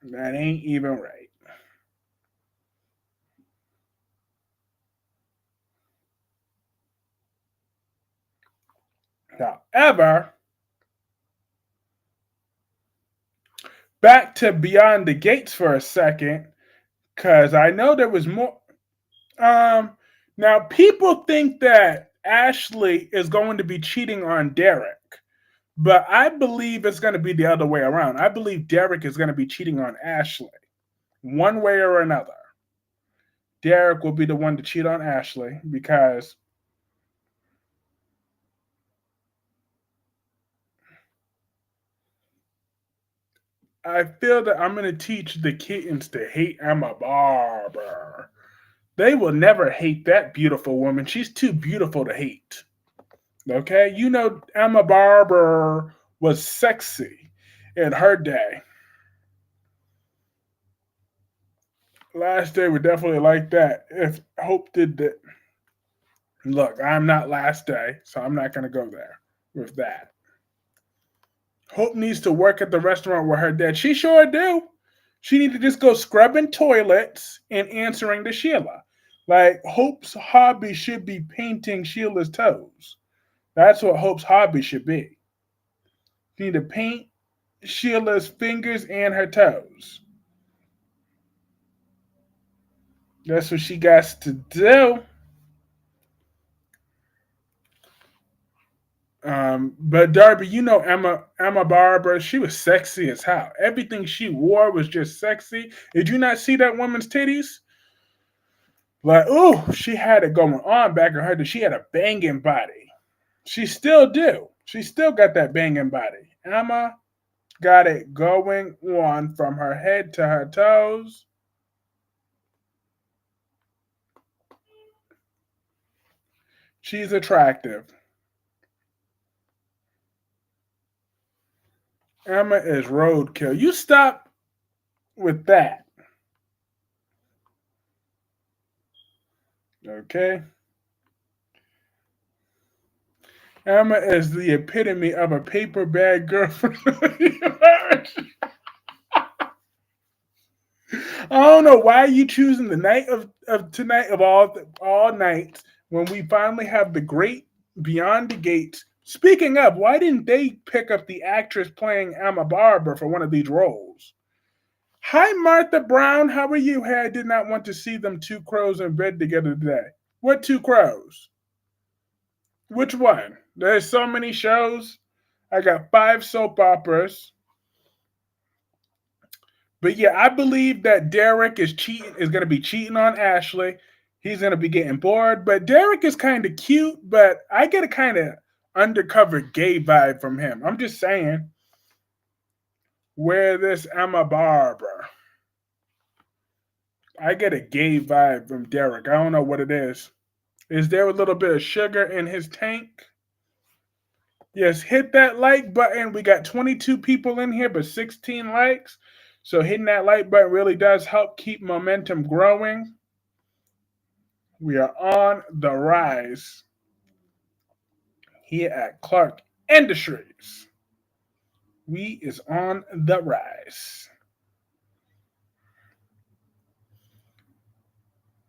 That ain't even right. However, back to Beyond the Gates for a second, because I know there was more. Um, Now people think that Ashley is going to be cheating on Derek, but I believe it's going to be the other way around. I believe Derek is going to be cheating on Ashley, one way or another. Derek will be the one to cheat on Ashley because I feel that I'm going to teach the kittens to hate Emma Barber. They will never hate that beautiful woman. She's too beautiful to hate. Okay? You know, Emma Barber was sexy in her day. Last Day would definitely like that if Hope did that. Look, I'm not Last Day, so I'm not going to go there with that. Hope needs to work at the restaurant with her dad. She sure do. She need to just go scrubbing toilets and answering to Sheila. Like, Hope's hobby should be painting Sheila's toes. That's what Hope's hobby should be. She need to paint Sheila's fingers and her toes. That's what she got to do. But Darby, you know Emma Barber, she was sexy as hell. Everything she wore was just sexy. Did you not see that woman's titties? Like, ooh, she had it going on back in her day. She had a banging body. She still do. She still got that banging body. Emma got it going on from her head to her toes. She's attractive. Emma is roadkill. You stop with that. Okay? Emma is the epitome of a paper bag girlfriend. I don't know why you choosing the night of tonight of all nights when we finally have the great Beyond the Gates. Speaking of, why didn't they pick up the actress playing Emma Barber for one of these roles? Hi, Martha Brown. How are you? Hey, I did not want to see them two crows in bed together today. What two crows? Which one? There's so many shows. I got 5 soap operas. But yeah, I believe that Derek is going to be cheating on Ashley. He's going to be getting bored. But Derek is kind of cute, but I get a kind of undercover gay vibe from him. I'm just saying. Where this Emma Barber? I get a gay vibe from Derek. I don't know what it is. Is there a little bit of sugar in his tank? Yes, hit that like button. We got 22 people in here, but 16 likes. So hitting that like button really does help keep momentum growing. We are on the rise here at Clarke Industries. We is on the rise.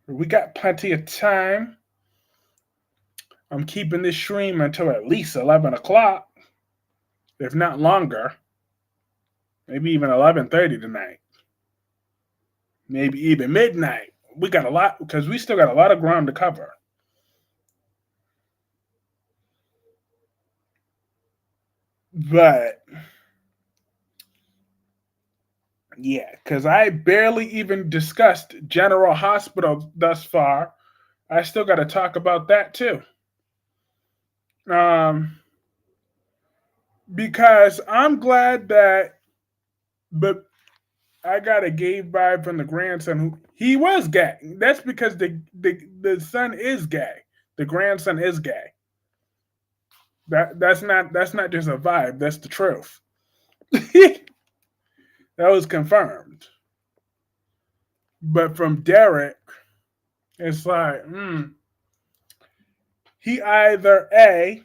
We got plenty of time. I'm keeping this stream until at least 11 o'clock, if not longer. Maybe even 11:30 tonight. Maybe even midnight. We got a lot, because we still got a lot of ground to cover. But yeah, because I barely even discussed General Hospital thus far. I still got to talk about that too. Um, because I'm glad that, but I got a gay vibe from the grandson who he was gay. That's because the son is gay. The grandson is gay. That's not just a vibe. That's the truth. That was confirmed. But from Derek, it's like, he either A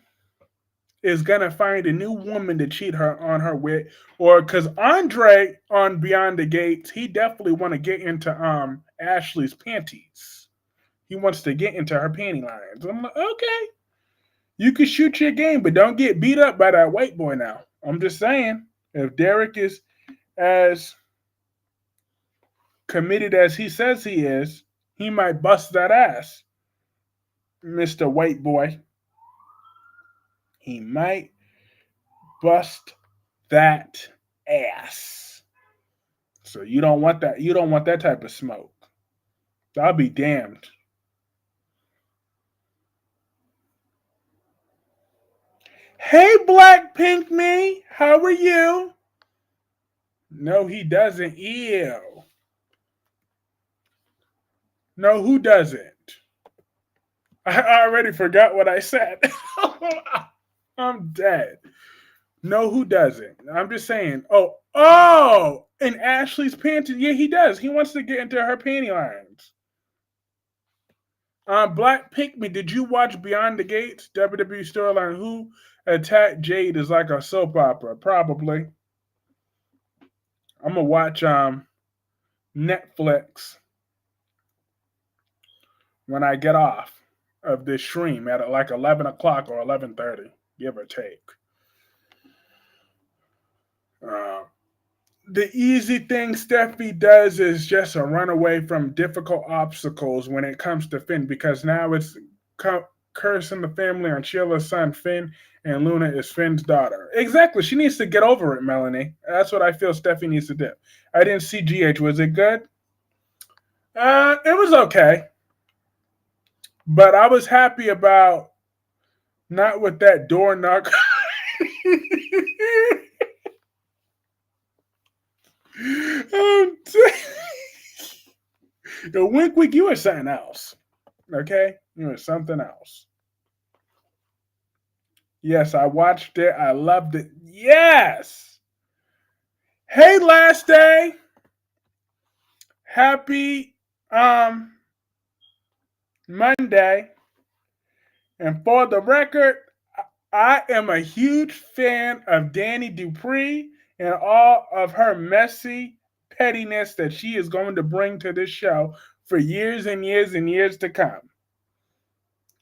is gonna find a new woman to cheat her on her with, or because Andre on Beyond the Gates, he definitely want to get into Ashley's panties. He wants to get into her panty lines. I'm like, okay, you can shoot your game, but don't get beat up by that white boy now. I'm just saying, if Derek is as committed as he says he is, he might bust that ass, Mr. White Boy. He might bust that ass. So you don't want that. You don't want that type of smoke. I'll be damned. Hey, Black Pink Me, how are you? No, he doesn't. Ew. No, who doesn't? I already forgot what I said. I'm dead. No, who doesn't? I'm just saying. Oh, and Ashley's panties. Yeah, he does. He wants to get into her panty lines. Black Pink Me, did you watch Beyond the Gates? WWE storyline. Who attacked Jade is like a soap opera. Probably. I'm gonna watch Netflix when I get off of this stream at like 11 o'clock or 11:30, give or take. Uh, the easy thing Steffi does is just a run away from difficult obstacles when it comes to Finn, because now it's cursing the family on Sheila's son Finn, and Luna is Finn's daughter. Exactly. She needs to get over it, Melanie. That's what I feel Steffi needs to do. I didn't see GH. Was it good? It was okay. But I was happy about not with that door knock. The wink wink, you were something else. Okay? You were something else. Yes, I watched it. I loved it. Yes. Hey, last day. Happy Monday. And for the record, I am a huge fan of Dani Dupree and all of her messy pettiness that she is going to bring to this show for years and years and years to come.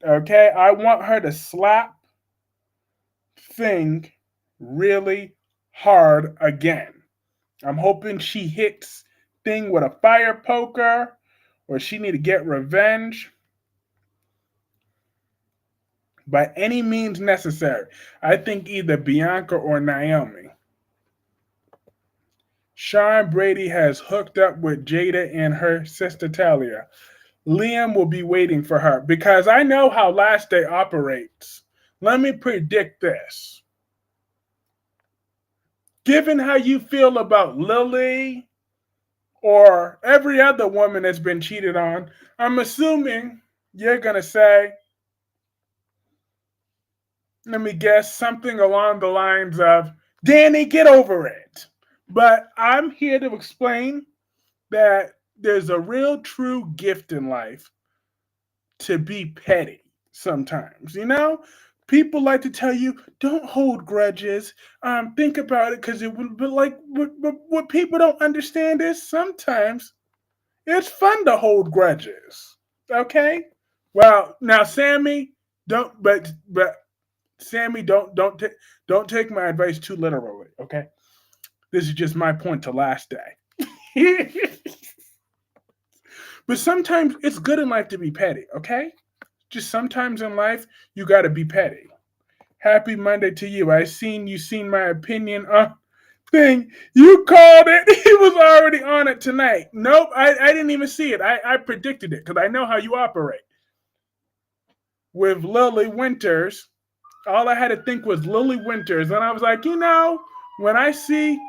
Okay, I want her to slap Thing really hard again. I'm hoping she hits Thing with a fire poker, or she need to get revenge by any means necessary. I think either Bianca or Naomi. Sean Brady has hooked up with Jada and her sister Talia. Liam will be waiting for her, because I know how Last Day operates. Let me predict this. Given how you feel about Lily or every other woman that's been cheated on, I'm assuming you're going to say, let me guess, something along the lines of, Dani, get over it. But I'm here to explain that there's a real true gift in life to be petty sometimes. People like to tell you, don't hold grudges. Think about it, because it would be like, what people don't understand is sometimes it's fun to hold grudges. Okay? Well, now, Sammy, But Sammy, don't take my advice too literally, okay? This is just my point to last day. But sometimes it's good in life to be petty, okay? Just sometimes in life you got to be petty. Happy Monday to you. You seen my opinion thing. You called it. He was already on it tonight. Nope, I didn't even see it. I predicted it because I know how you operate. With Lily Winters, all I had to think was Lily Winters. And I was like, when I see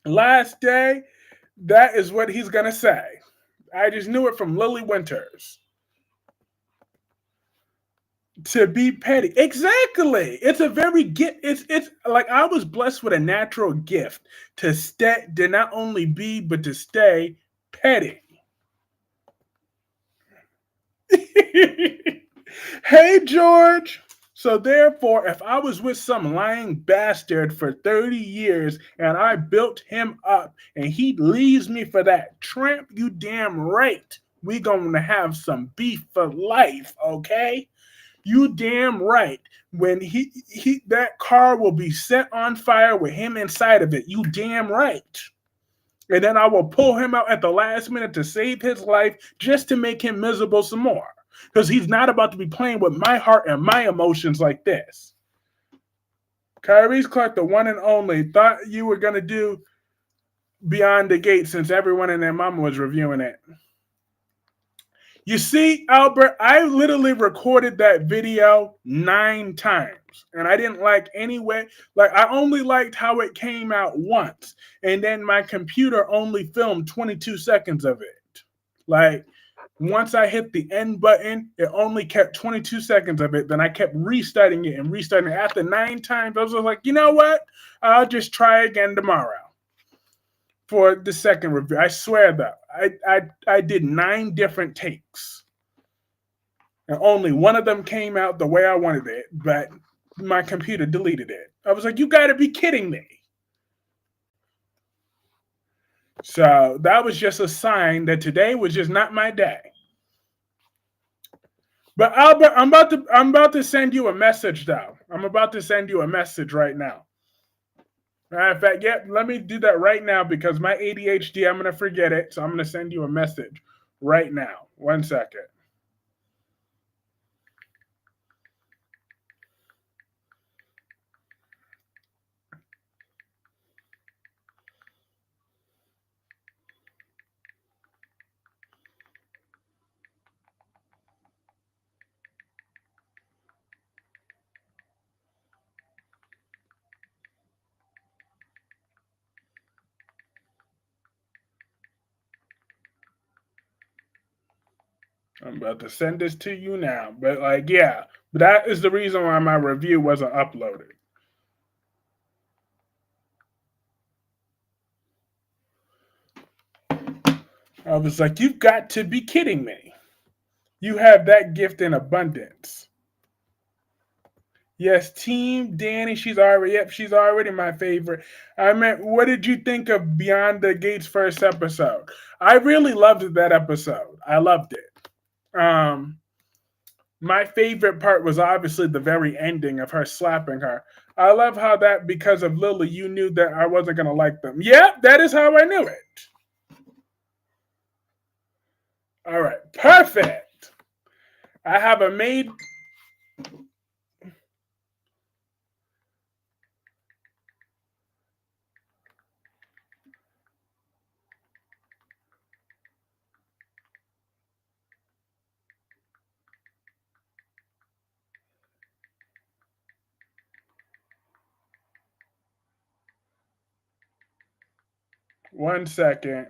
last day, that is what he's going to say. I just knew it from Lily Winters. To be petty. Exactly. It's a very gift. It's like I was blessed with a natural gift to not only be, but to stay petty. Hey, George. So therefore, if I was with some lying bastard for 30 years and I built him up and he leaves me for that tramp, you damn right. We gonna have some beef for life, okay? You damn right. When he that car will be set on fire with him inside of it. You damn right. And then I will pull him out at the last minute to save his life just to make him miserable some more. Because he's not about to be playing with my heart and my emotions like this. Kyreese Clarke, the one and only, thought you were going to do Beyond the Gate since everyone and their mama was reviewing it. You see, Albert, I literally recorded that video 9 times. And I didn't like any way. Like, I only liked how it came out once. And then my computer only filmed 22 seconds of it. Like, once I hit the end button, it only kept 22 seconds of it. Then I kept restarting it and restarting it. After 9 times, I was like, you know what? I'll just try again tomorrow for the second review. I swear though, I did 9 different takes. And only one of them came out the way I wanted it, but my computer deleted it. I was like, you gotta be kidding me. So that was just a sign that today was just not my day. But Albert, I'm about to send you a message though. I'm about to send you a message right now. Matter of fact, yep, let me do that right now because my ADHD, I'm gonna forget it. So I'm gonna send you a message right now. 1 second. I'm about to send this to you now. But like, yeah, but that is the reason why my review wasn't uploaded. I was like, you've got to be kidding me. You have that gift in abundance. Yes, Team Dani, she's already my favorite. I meant, what did you think of Beyond the Gates first episode? I really loved that episode. I loved it. My favorite part was obviously the very ending of her slapping her. I love how that because of Lily, you knew that I wasn't gonna like them. Yeah, that is how I knew it. All right, perfect. I have a maid. 1 second.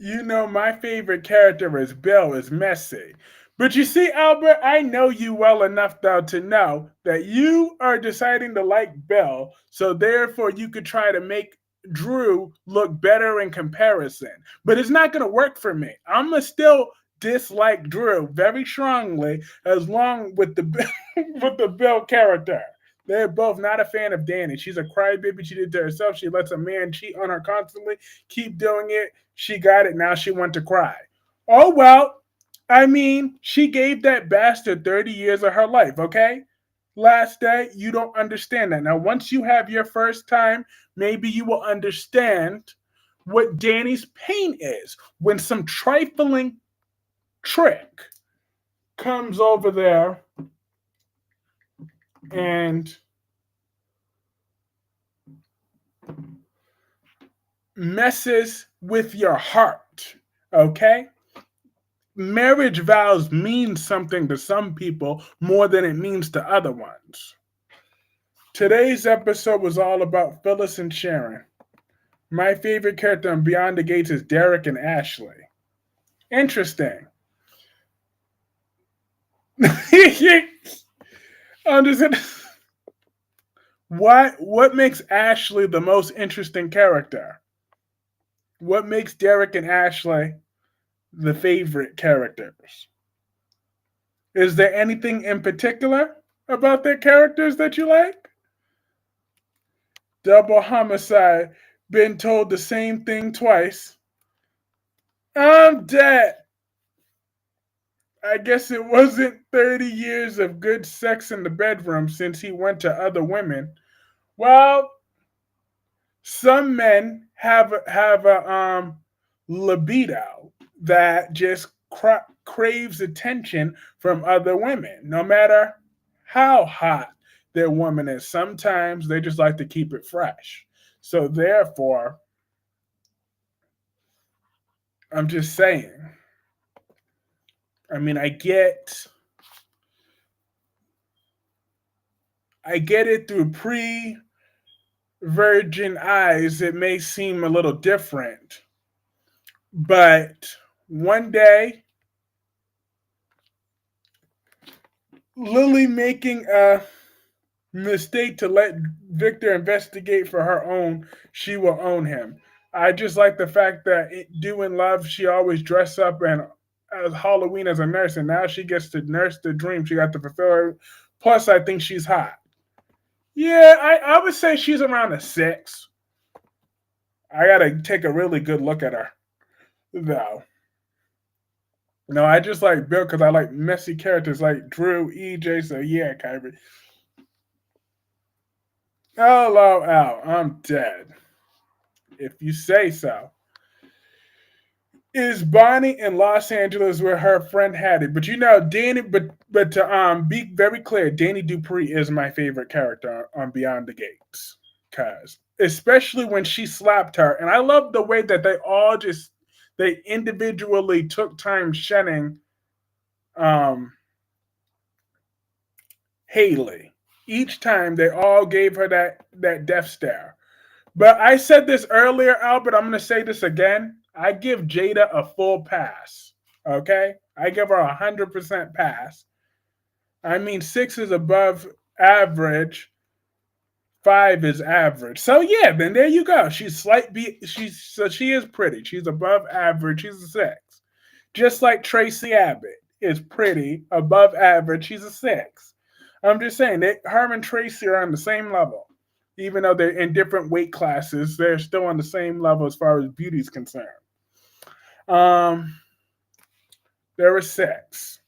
You know, my favorite character is Bill, is Messy. But you see, Albert, I know you well enough though to know that you are deciding to like Bill, so therefore you could try to make Drew look better in comparison. But it's not gonna work for me. I'm gonna still dislike Drew very strongly as long with the with the Bill character. They're both not a fan of Dani. She's a crybaby. She did to herself. She lets a man cheat on her constantly. Keep doing it. She got it. Now she wants to cry. Oh, well. I mean, she gave that bastard 30 years of her life, okay? Last day, you don't understand that. Now, once you have your first time, maybe you will understand what Dani's pain is when some trifling trick comes over there and messes with your heart, okay? Marriage vows mean something to some people more than it means to other ones. Today's episode was all about Phyllis and Sharon. My favorite character on Beyond the Gates is Derek and Ashley. Interesting. I'm just what makes Ashley the most interesting character? What makes Derek and Ashley the favorite characters? Is there anything in particular about their characters that you like? Double homicide. Been told the same thing twice. I'm dead. I guess it wasn't 30 years of good sex in the bedroom since he went to other women. Well, some men have a libido that just craves attention from other women, no matter how hot their woman is. Sometimes they just like to keep it fresh. So therefore, I'm just saying. I mean, I get it through pre-virgin eyes. It may seem a little different, but one day, Lily making a mistake to let Victor investigate for her own, she will own him. I just like the fact that doing love, she always dressed up and as Halloween as a nurse, and now she gets to nurse the dream. She got to fulfill her. Plus, I think she's hot. Yeah, I would say she's around a 6. I gotta take a really good look at her, though. No, I just like Bill because I like messy characters like Drew, EJ. So yeah, Kyreese. LOL, I'm dead. If you say so. Is Bonnie in Los Angeles where her friend Hattie? But you know, Dani. But to be very clear, Dani Dupree is my favorite character on Beyond the Gates, cause especially when she slapped her, and I love the way that they individually took time shedding Hailey. Each time they all gave her that death stare. But I said this earlier, Albert. I'm going to say this again. I give Jada a full pass. Okay? I give her 100% pass. I mean, 6 is above average. 5 is average. So yeah, then there you go. She is pretty. She's above average. She's a 6. Just like Tracy Abbott is pretty, above average. She's a 6. I'm just saying that her and Tracy are on the same level. Even though they're in different weight classes, they're still on the same level as far as beauty is concerned. Um, they're a 6.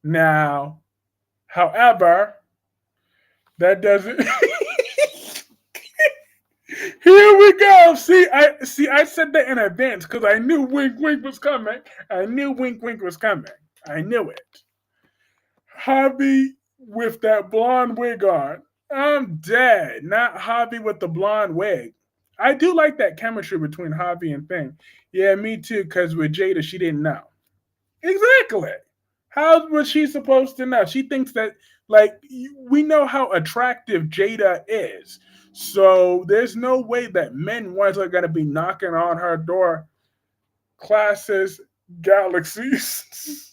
Now, however, that doesn't. Here we go. I said that in advance because I knew Wink Wink was coming. I knew Wink Wink was coming. I knew it. Javi with that blonde wig on. I'm dead. Not Javi with the blonde wig. I do like that chemistry between Javi and Thing. Yeah, me too, because with Jada, she didn't know. Exactly. How was she supposed to know? She thinks that, like, we know how attractive Jada is. So there's no way that men once are going to be knocking on her door classes, galaxies.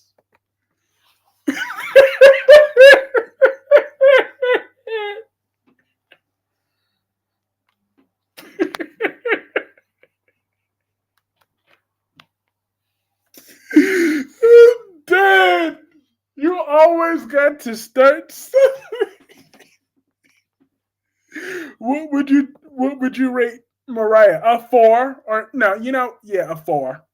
Dad, you always got to start something. What would you rate Mariah? A 4? Or no, yeah, a 4.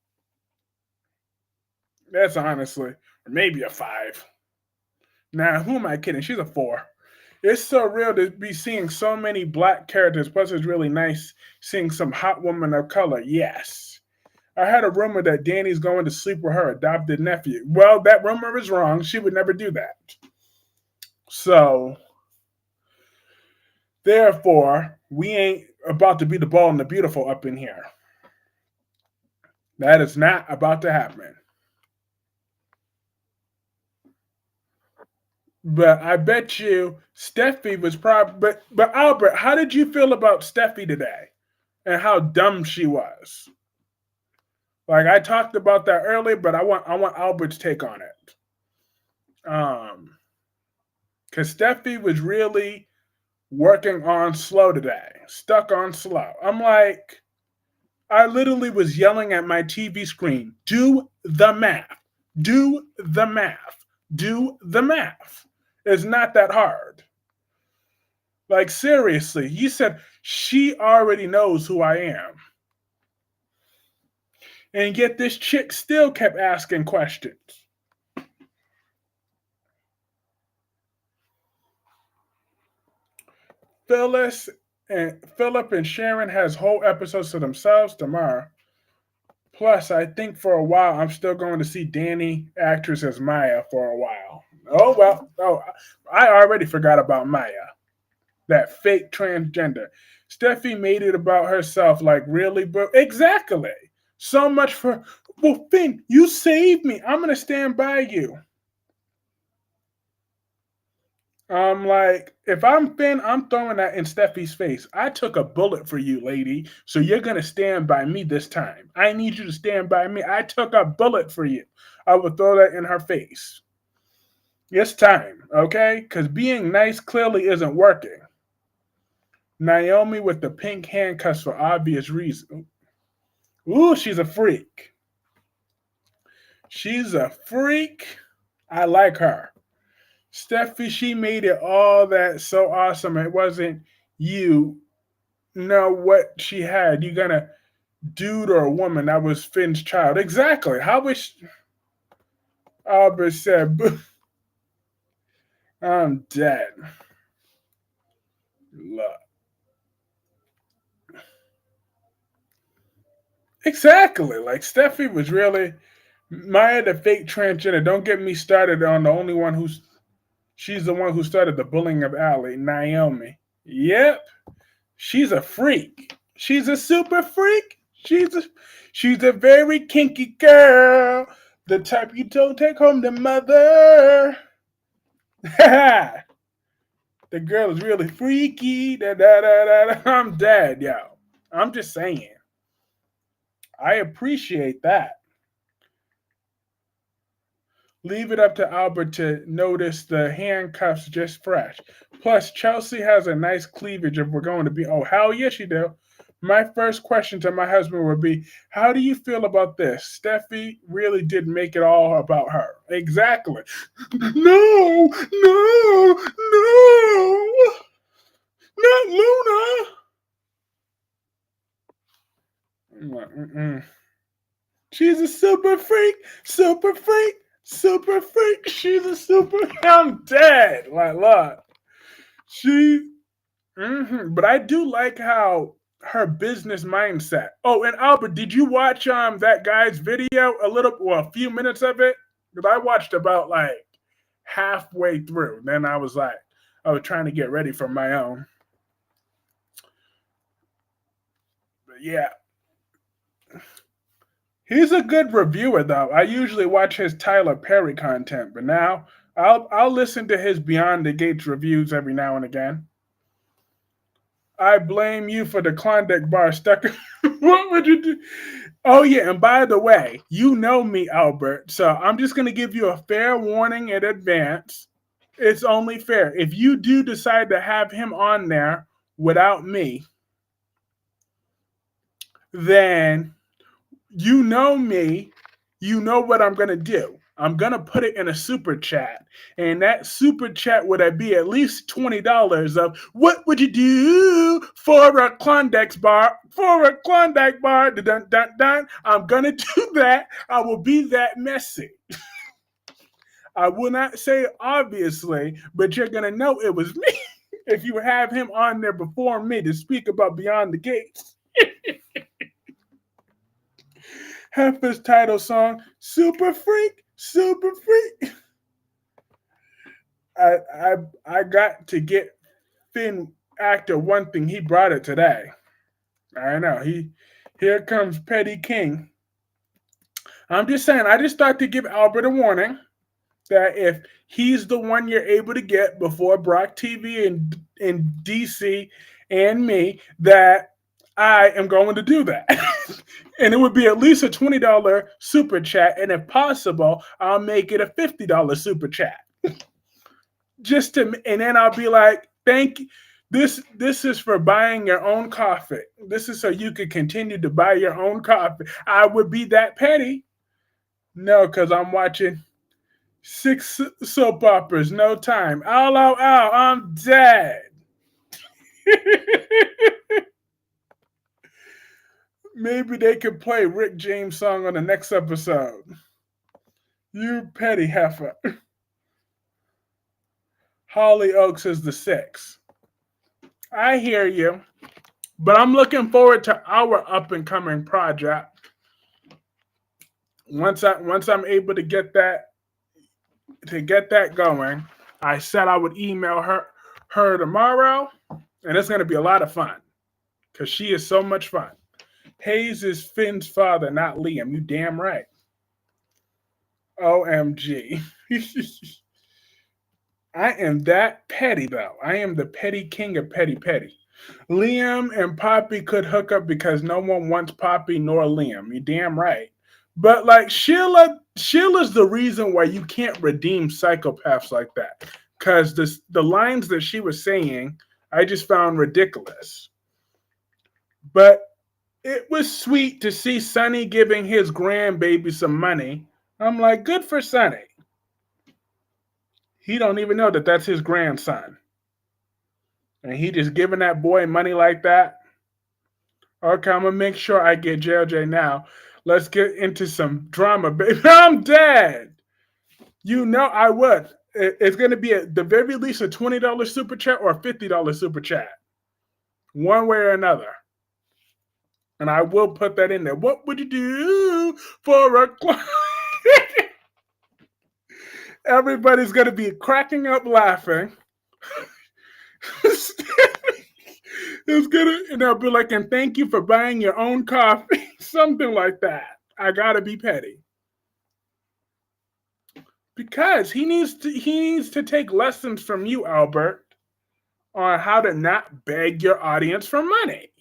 That's honestly. Or maybe a 5. Nah, who am I kidding? She's a 4. It's so real to be seeing so many black characters. Plus, it's really nice seeing some hot woman of color. Yes. I had a rumor that Dani's going to sleep with her adopted nephew. Well, that rumor is wrong. She would never do that. So, therefore, we ain't about to be the bold and the beautiful up in here. That is not about to happen. But I bet you Steffi was probably. But Albert, how did you feel about Steffi today, and how dumb she was? Like I talked about that earlier, but I want Albert's take on it. Because Steffi was really working on slow today, stuck on slow. I'm like, I literally was yelling at my TV screen, do the math, do the math, do the math. It's not that hard. Like, seriously, you said she already knows who I am. And yet this chick still kept asking questions. Philip and Sharon has whole episodes to themselves tomorrow. Plus, I think for a while I'm still going to see Dani actress as Maya for a while. Oh well. Oh, I already forgot about Maya. That fake transgender. Steffi made it about herself, like really, but exactly. So much for well, Finn, you saved me. I'm gonna stand by you. I'm like, if I'm Finn, I'm throwing that in Steffi's face. I took a bullet for you, lady. So you're gonna stand by me this time. I need you to stand by me. I took a bullet for you. I would throw that in her face. It's time, okay? Because being nice clearly isn't working. Naomi with the pink handcuffs for obvious reason. Ooh, she's a freak. She's a freak. I like her. Steffi, she made it all that so awesome. It wasn't you know what she had. You gonna dude or a woman that was Finn's child. Exactly. How was Albert said, I'm dead. Look. Exactly. Like Steffi was really Maya the fake transgender. Don't get me started on the only one who's she's the one who started the bullying of Allie, Naomi. Yep. She's a freak. She's a super freak. She's a very kinky girl. The type you don't take home to mother. The girl is really freaky. Da, da, da, da, da. I'm dead, yo. I'm just saying. I appreciate that. Leave it up to Albert to notice the handcuffs just fresh. Plus, Chelsea has a nice cleavage if we're going to be. Oh, hell yes, she do. My first question to my husband would be, how do you feel about this? Steffi really did make it all about her. Exactly. No, no, no. Not Luna. Mm-mm. She's a super freak, super freak, super freak. She's a super. I'm dead. Like, look. She. But I do like how her business mindset. Oh, and Albert, did you watch that guy's video? A few minutes of it. Because I watched about like halfway through. Then I was trying to get ready for my own. But yeah, he's a good reviewer though. I usually watch his Tyler Perry content, but now I'll listen to his Beyond the Gates reviews every now and again. I blame you for the Klondike bar stuck. What would you do? Oh yeah, and by the way, you know me, Albert. So I'm just gonna give you a fair warning in advance. It's only fair. If you do decide to have him on there without me, then you know me, you know what I'm gonna do. I'm gonna put it in a super chat, and that super chat would be at least $20 of what would you do for a Klondike bar? For a Klondike bar, dun dun dun. I'm gonna do that. I will be that messy. I will not say it obviously, but you're gonna know it was me if you have him on there before me to speak about Beyond the Gates. Half his title song, Super Freak, Super Freak. I I I got to get Finn actor one thing. He brought it today. I know. Here comes Petty King. I'm just saying, I just thought to give Albert a warning that if he's the one you're able to get before Brock TV and DC and me, that I am going to do that. And it would be at least a $20 super chat. And if possible, I'll make it a $50 super chat. Just to, and then I'll be like, thank you. This is for buying your own coffee. This is so you can continue to buy your own coffee. I would be that petty. No, because I'm watching 6 soap operas, no time. Ow, ow, ow, I'm dead. Maybe they could play Rick James' song on the next episode. You petty heifer. Holly Oaks is the 6. I hear you. But I'm looking forward to our up and coming project. Once I'm able to get that going, I said I would email her tomorrow, and it's gonna be a lot of fun because she is so much fun. Hayes is Finn's father, not Liam. You damn right. OMG. I am that petty though. I am the petty king of petty petty. Liam and Poppy could hook up because no one wants Poppy nor Liam. You damn right. But like Sheila's the reason why you can't redeem psychopaths like that. Because the lines that she was saying, I just found ridiculous. But it was sweet to see Sonny giving his grandbaby some money. I'm like, good for Sonny. He don't even know that that's his grandson. And he just giving that boy money like that. Okay, I'm going to make sure I get JLJ now. Let's get into some drama, baby. I'm dead. You know I would. It's going to be at the very least a $20 super chat or a $50 super chat. One way or another. And I will put that in there. What would you do for a... Everybody's going to be cracking up laughing. It's gonna, and they'll be like, and thank you for buying your own coffee. Something like that. I gotta be petty. Because he needs to take lessons from you, Albert, on how to not beg your audience for money.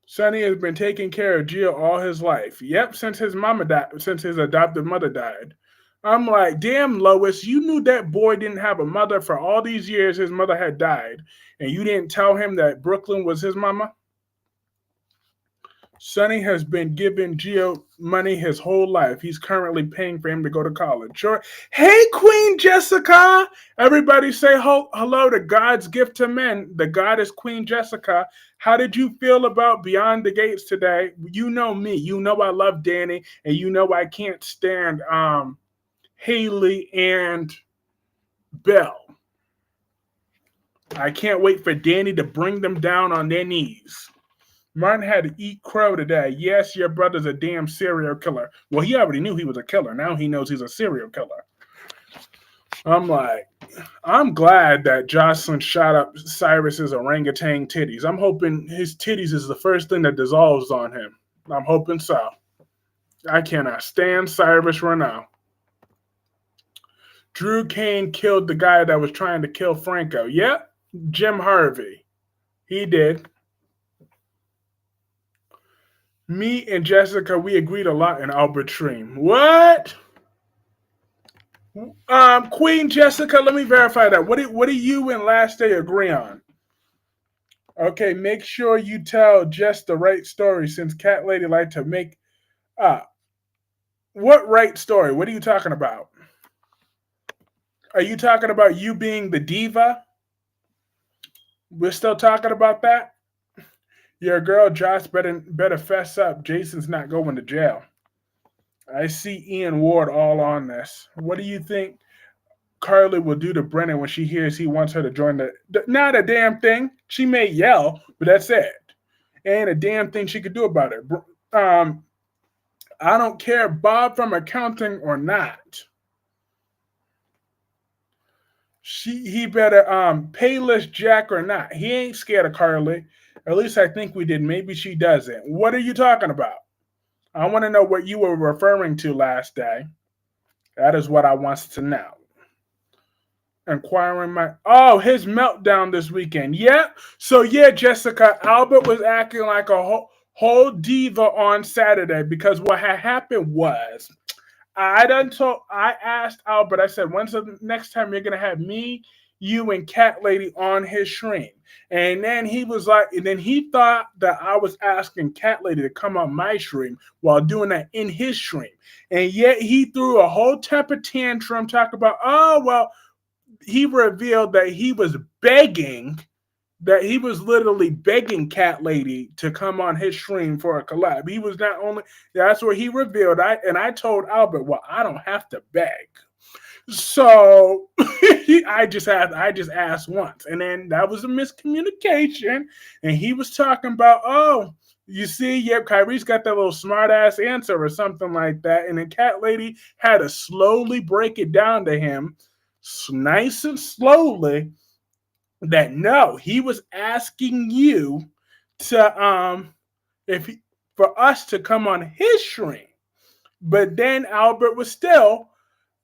Sonny has been taking care of Gio all his life. Yep, since his adopted mother died. I'm like, damn, Lois, you knew that boy didn't have a mother for all these years his mother had died, and you didn't tell him that Brooklyn was his mama? Sonny has been giving Gio money his whole life. He's currently paying for him to go to college. Sure. Hey, Queen Jessica. Everybody say hello to God's gift to men. The goddess Queen Jessica. How did you feel about Beyond the Gates today? You know me. You know I love Dani, and you know I can't stand Hailey and Belle. I can't wait for Dani to bring them down on their knees. Martin had to eat crow today. Yes, your brother's a damn serial killer. Well, he already knew he was a killer. Now he knows he's a serial killer. I'm like, I'm glad that Jocelyn shot up Cyrus's orangutan titties. I'm hoping his titties is the first thing that dissolves on him. I'm hoping so. I cannot stand Cyrus Renault. Drew Kane killed the guy that was trying to kill Franco. Yep, Jim Harvey. He did. Me and Jessica, we agreed a lot in Albert's stream. What? Queen Jessica, let me verify that. What do you and Last Day agree on? Okay, make sure you tell just the right story since Cat Lady like to make up. What right story? What are you talking about? Are you talking about you being the diva? We're still talking about that? Your girl Josh better fess up. Jason's not going to jail. I see Ian Ward all on this. What do you think Carly will do to Brennan when she hears he wants her to join not a damn thing. She may yell, but that's it. Ain't a damn thing she could do about it. I don't care, Bob from accounting or not. He better payless Jack or not. He ain't scared of Carly. At least I think we did. Maybe she doesn't. What are you talking about? I want to know what you were referring to last day. That is what I want to know. Inquiring his meltdown this weekend. Yeah. So yeah, Jessica, Albert was acting like a whole diva on Saturday because what had happened was I asked Albert, I said, when's the next time you're gonna have me, you, and Cat Lady on his stream? And then he was like, and then he thought that I was asking Cat Lady to come on my stream while doing that in his stream. And yet he threw a whole temper tantrum, talk about, oh well, he revealed that he was literally begging Cat Lady to come on his stream for a collab. He was not only, that's what he revealed. I told Albert, well, I don't have to beg. So I just asked once. And then that was a miscommunication. And he was talking about, oh, you see, yep, Kyreese got that little smart ass answer or something like that. And then Cat Lady had to slowly break it down to him, nice and slowly, that no, he was asking you to for us to come on his stream. But then Albert was still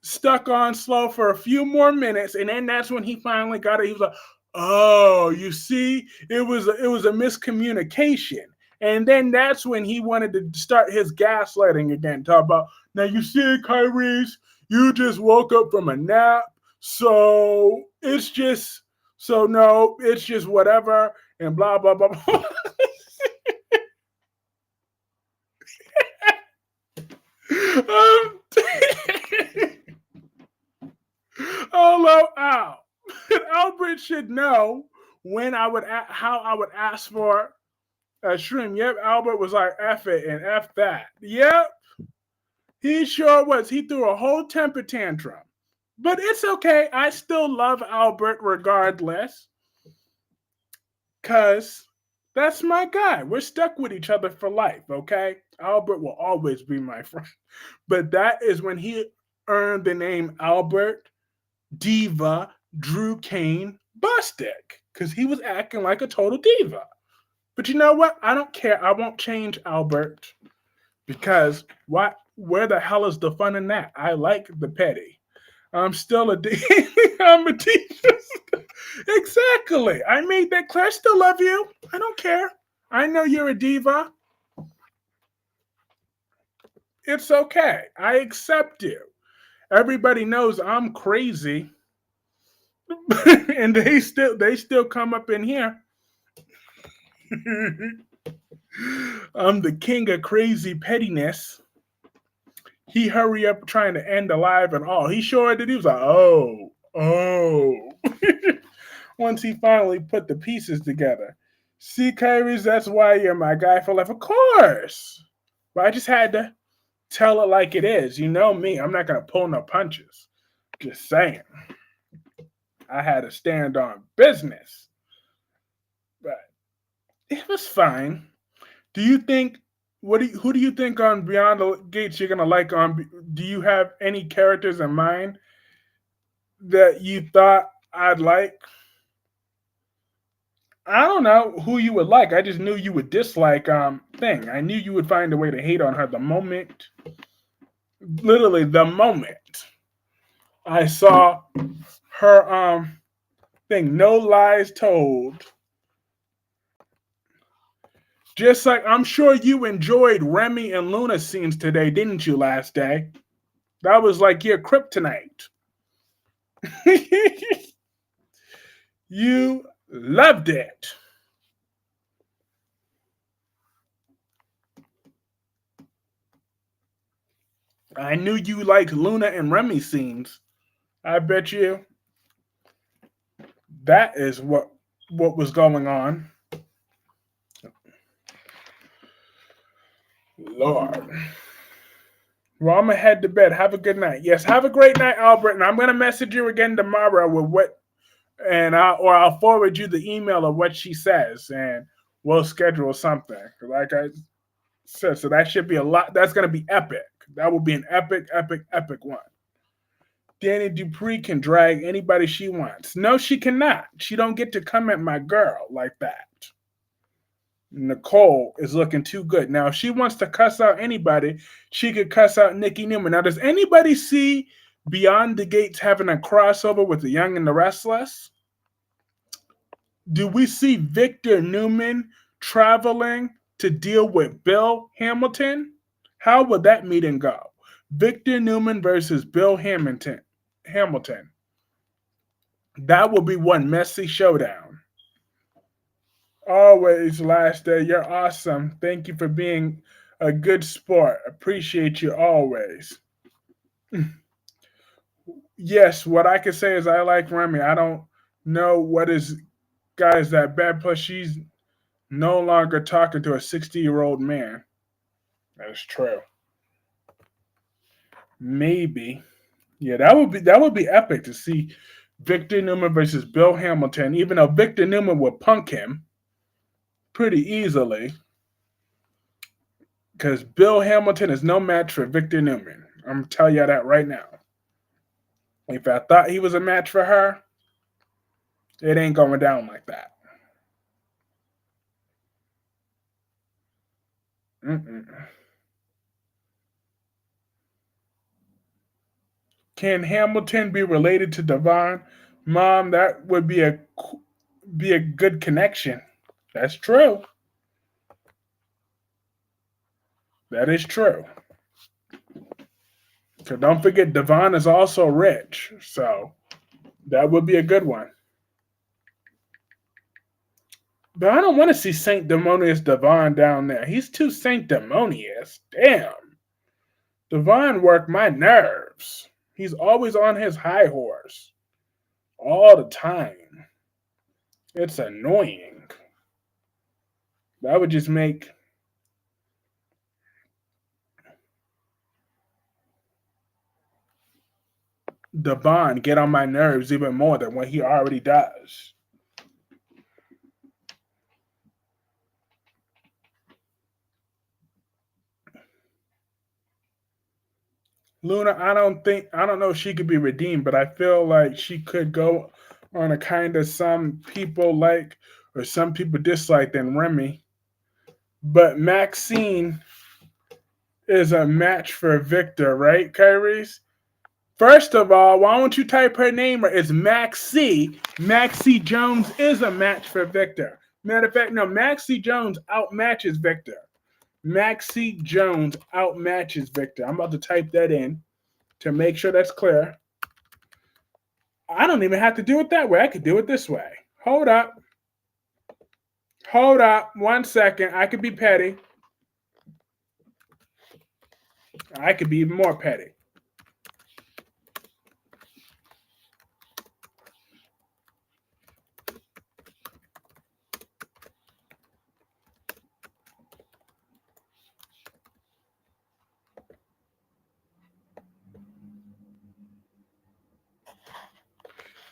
stuck on slow for a few more minutes, and then that's when he finally got it. He was like, oh, you see, it was a miscommunication. And then that's when he wanted to start his gaslighting again. Talk about, now you see, Kyreese, you just woke up from a nap, so it's just whatever, and blah blah blah. Oh, Al. Albert should know how I would ask for a stream. Yep, Albert was like, F it and F that. Yep, he sure was. He threw a whole temper tantrum. But it's okay. I still love Albert regardless. Because that's my guy. We're stuck with each other for life, okay? Albert will always be my friend. But that is when he earned the name Albert Diva Drew Kane Bustic. Because he was acting like a total diva. But you know what? I don't care. I won't change Albert. Because where the hell is the fun in that? I like the petty. I'm still I'm a teacher. Exactly. I made that clear. I still love you. I don't care. I know you're a diva. It's okay. I accept you. Everybody knows I'm crazy. And they still come up in here. I'm the king of crazy pettiness. He hurry up trying to end the live and all. He sure did. He was like, oh. Once he finally put the pieces together. See, Kyreese, that's why you're my guy for life. Of course. But I just had to tell it like it is. You know me. I'm not going to pull no punches. Just saying. I had to stand on business. But it was fine. Do you think, who do you think on Beyond the Gates you're going to like on? Do you have any characters in mind that you thought I'd like? I don't know who you would like. I just knew you would dislike Thing. I knew you would find a way to hate on her literally the moment I saw her thing, No Lies Told. Just like I'm sure you enjoyed Remy and Luna scenes today, didn't you, last day? That was like your kryptonite. You loved it. I knew you liked Luna and Remy scenes. I bet you that is what was going on. Lord. Well, I'm gonna head to bed. Have a good night. Yes, have a great night, Albert. And I'm gonna message you again tomorrow with what, and I'll forward you the email of what she says, and we'll schedule something. Like I said, so that should be a lot. That's gonna be epic. That will be an epic, epic, epic one. Danny Dupree can drag anybody she wants. No, she cannot. She don't get to come at my girl like that. Nicole is looking too good. Now, if she wants to cuss out anybody, she could cuss out Nikki Newman. Now, does anybody see Beyond the Gates having a crossover with The Young and the Restless? Do we see Victor Newman traveling to deal with Bill Hamilton? How would that meeting go? Victor Newman versus Bill Hamilton. That will be one messy showdown. Always, last day. You're awesome. Thank you for being a good sport. Appreciate you always. Yes, what I can say is I like Remy. I don't know what is guys that bad. Plus, she's no longer talking to a 60-year-old man. That is true. Maybe. Yeah, that would be epic to see Victor Newman versus Bill Hamilton, even though Victor Newman would punk him pretty easily. Because Bill Hamilton is no match for Victor Newman. I'm going to tell you that right now. If I thought he was a match for her, it ain't going down like that. Mm-mm. Can Hamilton be related to Devon? Mom, that would be a good connection. That's true. That is true. So don't forget, Devon is also rich. So that would be a good one. But I don't want to see Sanctimonious Devon down there. He's too sanctimonious. Damn. Devon worked my nerves. He's always on his high horse. All the time. It's annoying. That would just make Devon get on my nerves even more than what he already does. Luna, I don't know if she could be redeemed, but I feel like she could go on a kind of some people like or some people dislike than Remy. But Maxine is a match for Victor, right, Kyreese? First of all, why don't you type her name? It's Maxie. Maxie Jones is a match for Victor. Matter of fact, no, Maxie Jones outmatches Victor. Maxie Jones outmatches Victor. I'm about to type that in to make sure that's clear. I don't even have to do it that way. I could do it this way. Hold up. Hold up. 1 second. I could be petty. I could be even more petty.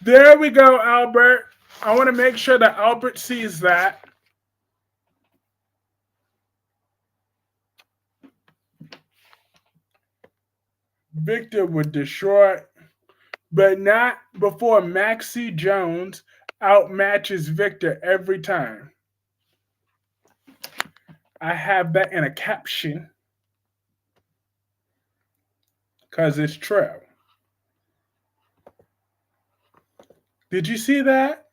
There we go, Albert. I want to make sure that Albert sees that. Victor would destroy, but not before Maxie Jones outmatches Victor every time. I have that in a caption because it's true. Did you see that?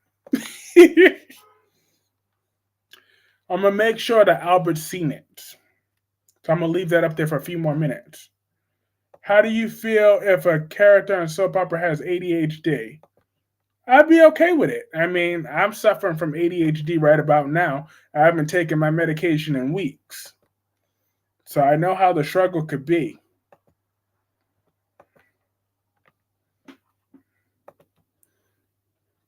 I'm gonna make sure that Albert's seen it. So I'm gonna leave that up there for a few more minutes. How do you feel if a character in soap opera has ADHD? I'd be okay with it. I mean, I'm suffering from ADHD right about now. I haven't taken my medication in weeks. So I know how the struggle could be.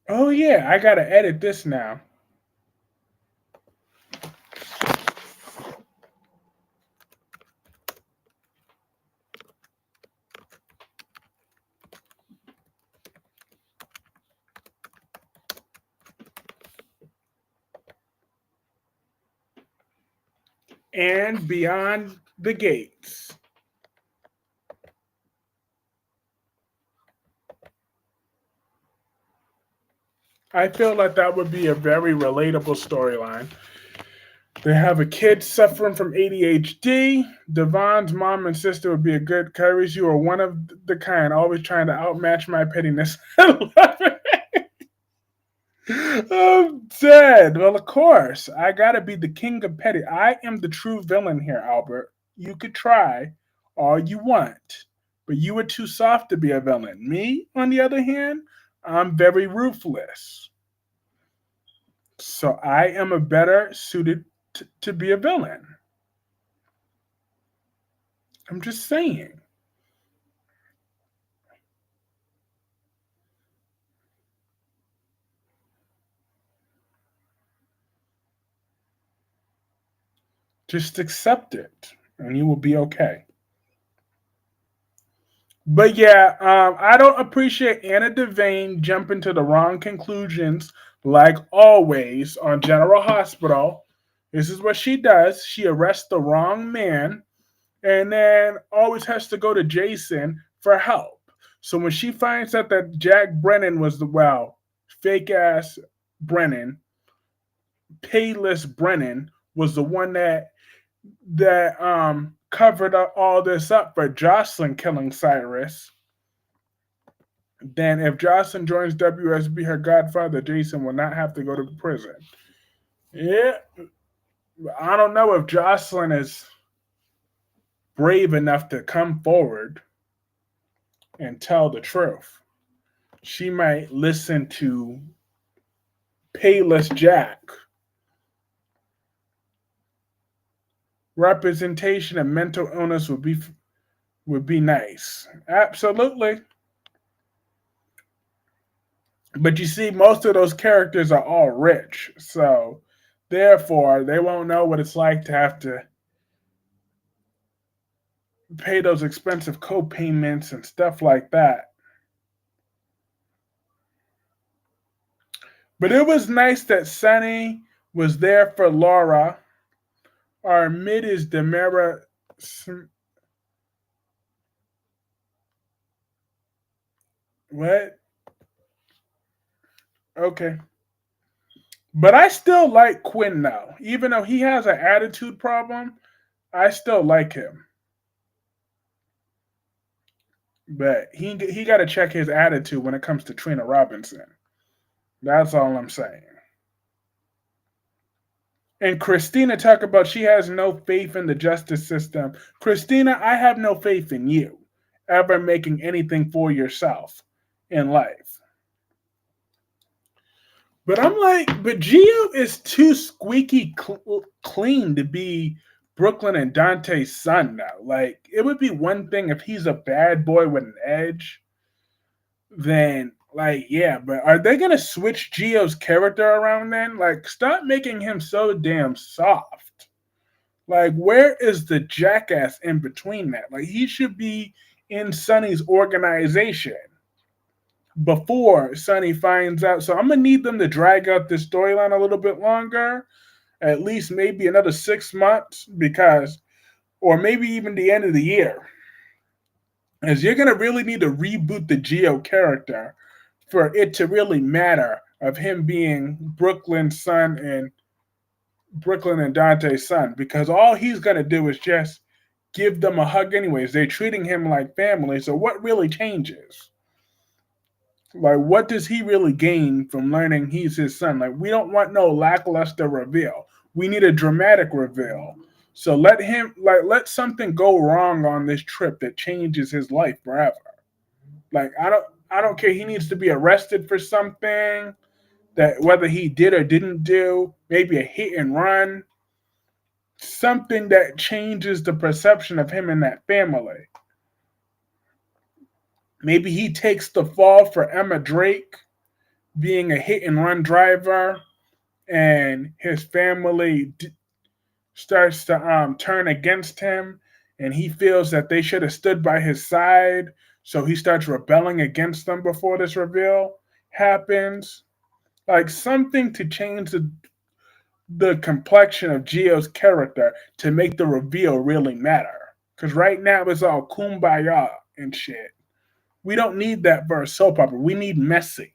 Oh, yeah, I gotta edit this now. And Beyond the Gates. I feel like that would be a very relatable storyline. They have a kid suffering from ADHD. Devon's mom and sister would be a good Kyreese. You are one of the kind, always trying to outmatch my pettiness. I love it. I'm dead. Well, of course, I gotta be the king of petty. I am the true villain here, Albert. You could try all you want, but you were too soft to be a villain. Me, on the other hand, I'm very ruthless. So I am a better suited to be a villain. I'm just saying. Just accept it, and you will be okay. But yeah, I don't appreciate Anna Devane jumping to the wrong conclusions, like always on General Hospital. This is what she does. She arrests the wrong man and then always has to go to Jason for help. So when she finds out that Jack Brennan was fake ass Brennan, payless Brennan was the one that covered up all this up for Jocelyn killing Cyrus. Then if Jocelyn joins WSB, her godfather Jason will not have to go to prison. Yeah, I don't know if Jocelyn is brave enough to come forward and tell the truth. She might listen to Payless Jack. Representation of mental illness would be nice. Absolutely. But you see, most of those characters are all rich, so therefore they won't know what it's like to have to pay those expensive co-payments and stuff like that. But it was nice that Sunny was there for Laura. Our mid is Demera. What? Okay. But I still like Quinn though. Even though he has an attitude problem, I still like him. But he got to check his attitude when it comes to Trina Robinson. That's all I'm saying. And Christina talk about she has no faith in the justice system. Christina, I have no faith in you ever making anything for yourself in life. But I'm like, but Gio is too squeaky clean to be Brooklyn and Dante's son now. Like, it would be one thing if he's a bad boy with an edge, then like, yeah, but are they gonna switch Gio's character around then? Like, stop making him so damn soft. Like, where is the jackass in between that? Like, he should be in Sonny's organization before Sonny finds out. So I'm gonna need them to drag out this storyline a little bit longer, at least maybe another 6 months, because, or maybe even the end of the year, as you're gonna really need to reboot the Geo character for it to really matter of him being Brooklyn's son and Brooklyn and Dante's son, because all he's gonna do is just give them a hug anyways. They're treating him like family. So what really changes? Like, what does he really gain from learning he's his son? Like, we don't want no lackluster reveal. We need a dramatic reveal. So let something go wrong on this trip that changes his life forever. Like I don't care. He needs to be arrested for something that whether he did or didn't do, maybe a hit and run, something that changes the perception of him and that family. Maybe he takes the fall for Emma Drake being a hit and run driver, and his family starts to turn against him, and he feels that they should have stood by his side. So he starts rebelling against them before this reveal happens. Like something to change the complexion of Gio's character to make the reveal really matter. Because right now it's all kumbaya and shit. We don't need that for a soap opera. We need messy.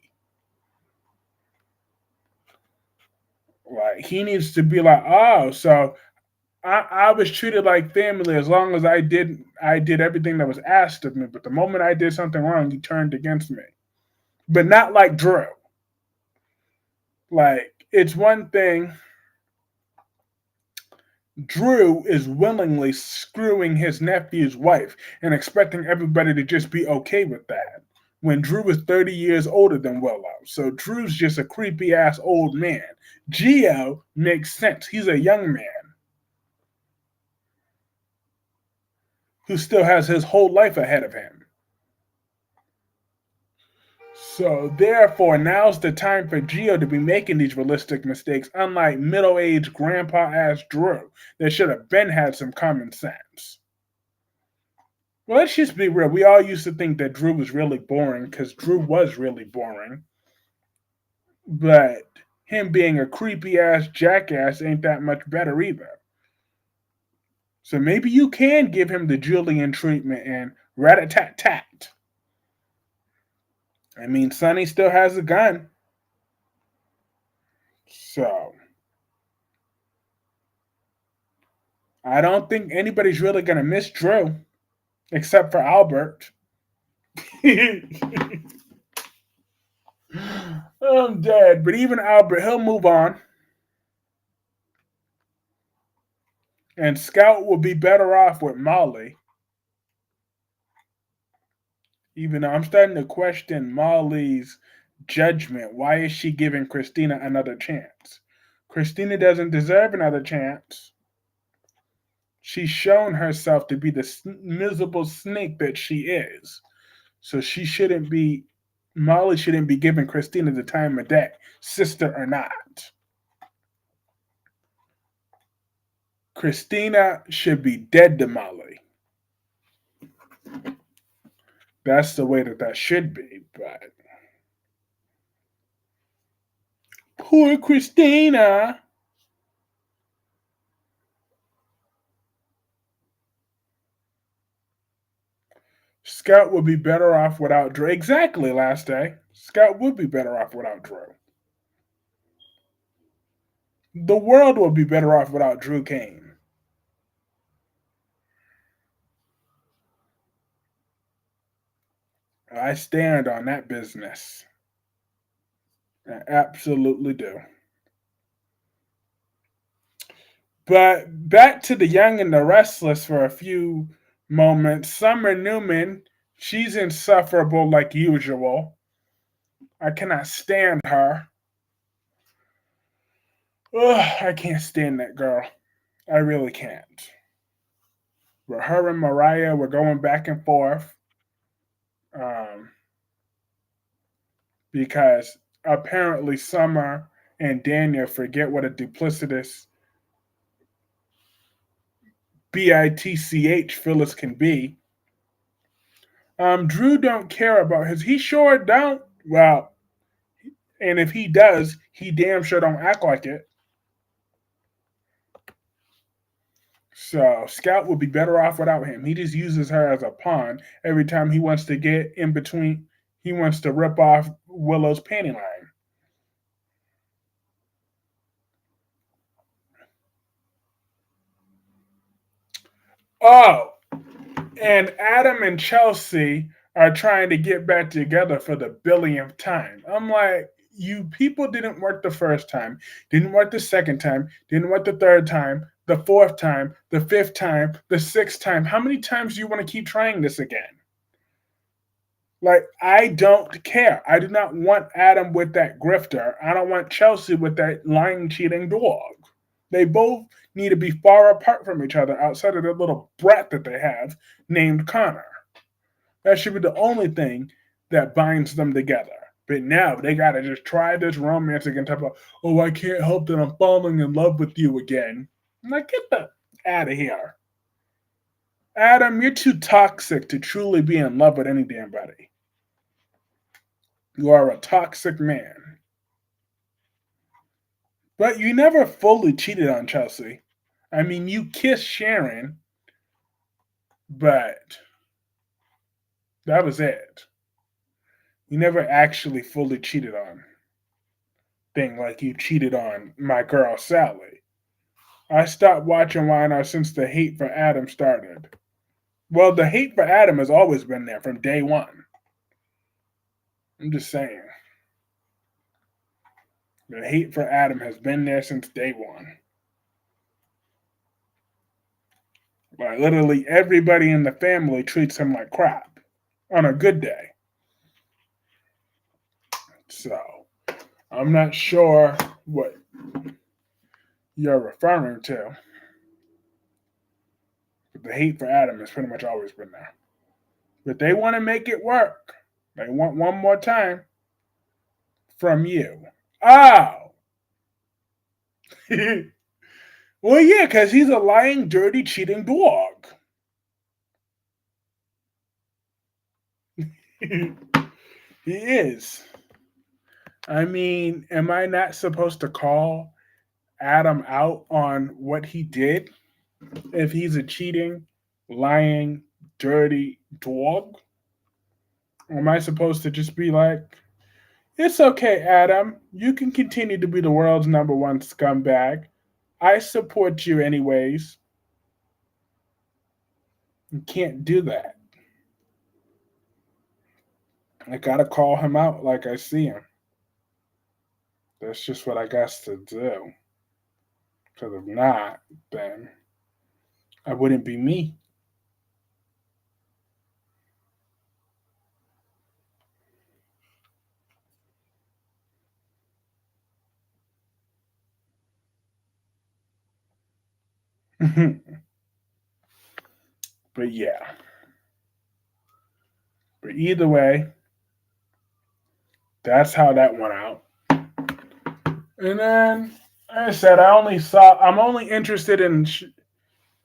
Like he needs to be like, oh, so I was treated like family as long as I did everything that was asked of me. But the moment I did something wrong, you turned against me. But not like Drew. Like it's one thing. Drew is willingly screwing his nephew's wife and expecting everybody to just be okay with that. When Drew is 30 years older than Willow. So Drew's just a creepy ass old man. Gio makes sense. He's a young man who still has his whole life ahead of him. So therefore, now's the time for Gio to be making these realistic mistakes, unlike middle-aged grandpa-ass Drew that should have been had some common sense. Well, let's just be real. We all used to think that Drew was really boring because Drew was really boring. But him being a creepy-ass jackass ain't that much better either. So maybe you can give him the Julian treatment and rat-a-tat-tat. I mean, Sonny still has a gun. So I don't think anybody's really going to miss Drew except for Albert. I'm dead. But even Albert, he'll move on. And Scout will be better off with Molly. Even though I'm starting to question Molly's judgment. Why is she giving Christina another chance? Christina doesn't deserve another chance. She's shown herself to be the miserable snake that she is. So Molly shouldn't be giving Christina the time of day, sister or not. Christina should be dead to Molly. That's the way that should be, but poor Christina. Scout would be better off without Drew. Exactly, last day. Scout would be better off without Drew. The world would be better off without Drew Kane. I stand on that business. I absolutely do. But back to the Young and the Restless for a few moments. Summer Newman, she's insufferable like usual. I cannot stand her. Ugh, I can't stand that girl. I really can't. But her and Mariah were going back and forth um, because apparently Summer and Daniel forget what a duplicitous bitch Phyllis can be. Drew don't care about his. He sure don't. Well, and if he does, he damn sure don't act like it. So Scout would be better off without him. He just uses her as a pawn every time he wants to get in between. He wants to rip off Willow's panty line. Oh, and Adam and Chelsea are trying to get back together for the billionth time. I'm like, you people didn't work the first time, didn't work the second time, didn't work the third time, the fourth time, the fifth time, the sixth time. How many times do you want to keep trying this again? Like, I don't care. I do not want Adam with that grifter. I don't want Chelsea with that lying, cheating dog. They both need to be far apart from each other outside of the little brat that they have named Connor. That should be the only thing that binds them together. But now they gotta just try this romance again. Type of, oh, I can't help that I'm falling in love with you again. I'm like, get the out of here. Adam, you're too toxic to truly be in love with any damn body. You are a toxic man. But you never fully cheated on Chelsea. I mean, you kissed Sharon, but that was it. You never actually fully cheated on thing like you cheated on my girl Sally. I stopped watching YNR since the hate for Adam started. Well, the hate for Adam has always been there from day one. I'm just saying. The hate for Adam has been there since day one. Like, literally everybody in the family treats him like crap on a good day. So, I'm not sure what you're referring to. But the hate for Adam has pretty much always been there. But they want to make it work. They want one more time from you. Oh! Well, yeah, because he's a lying, dirty, cheating dog. He is. I mean, am I not supposed to call Adam out on what he did if he's a cheating, lying, dirty dog? Or am I supposed to just be like, it's okay, Adam. You can continue to be the world's number one scumbag. I support you anyways. You can't do that. I gotta call him out like I see him. That's just what I got to do. Because if not, then I wouldn't be me. But yeah. But either way, that's how that went out. And then I said I'm only interested in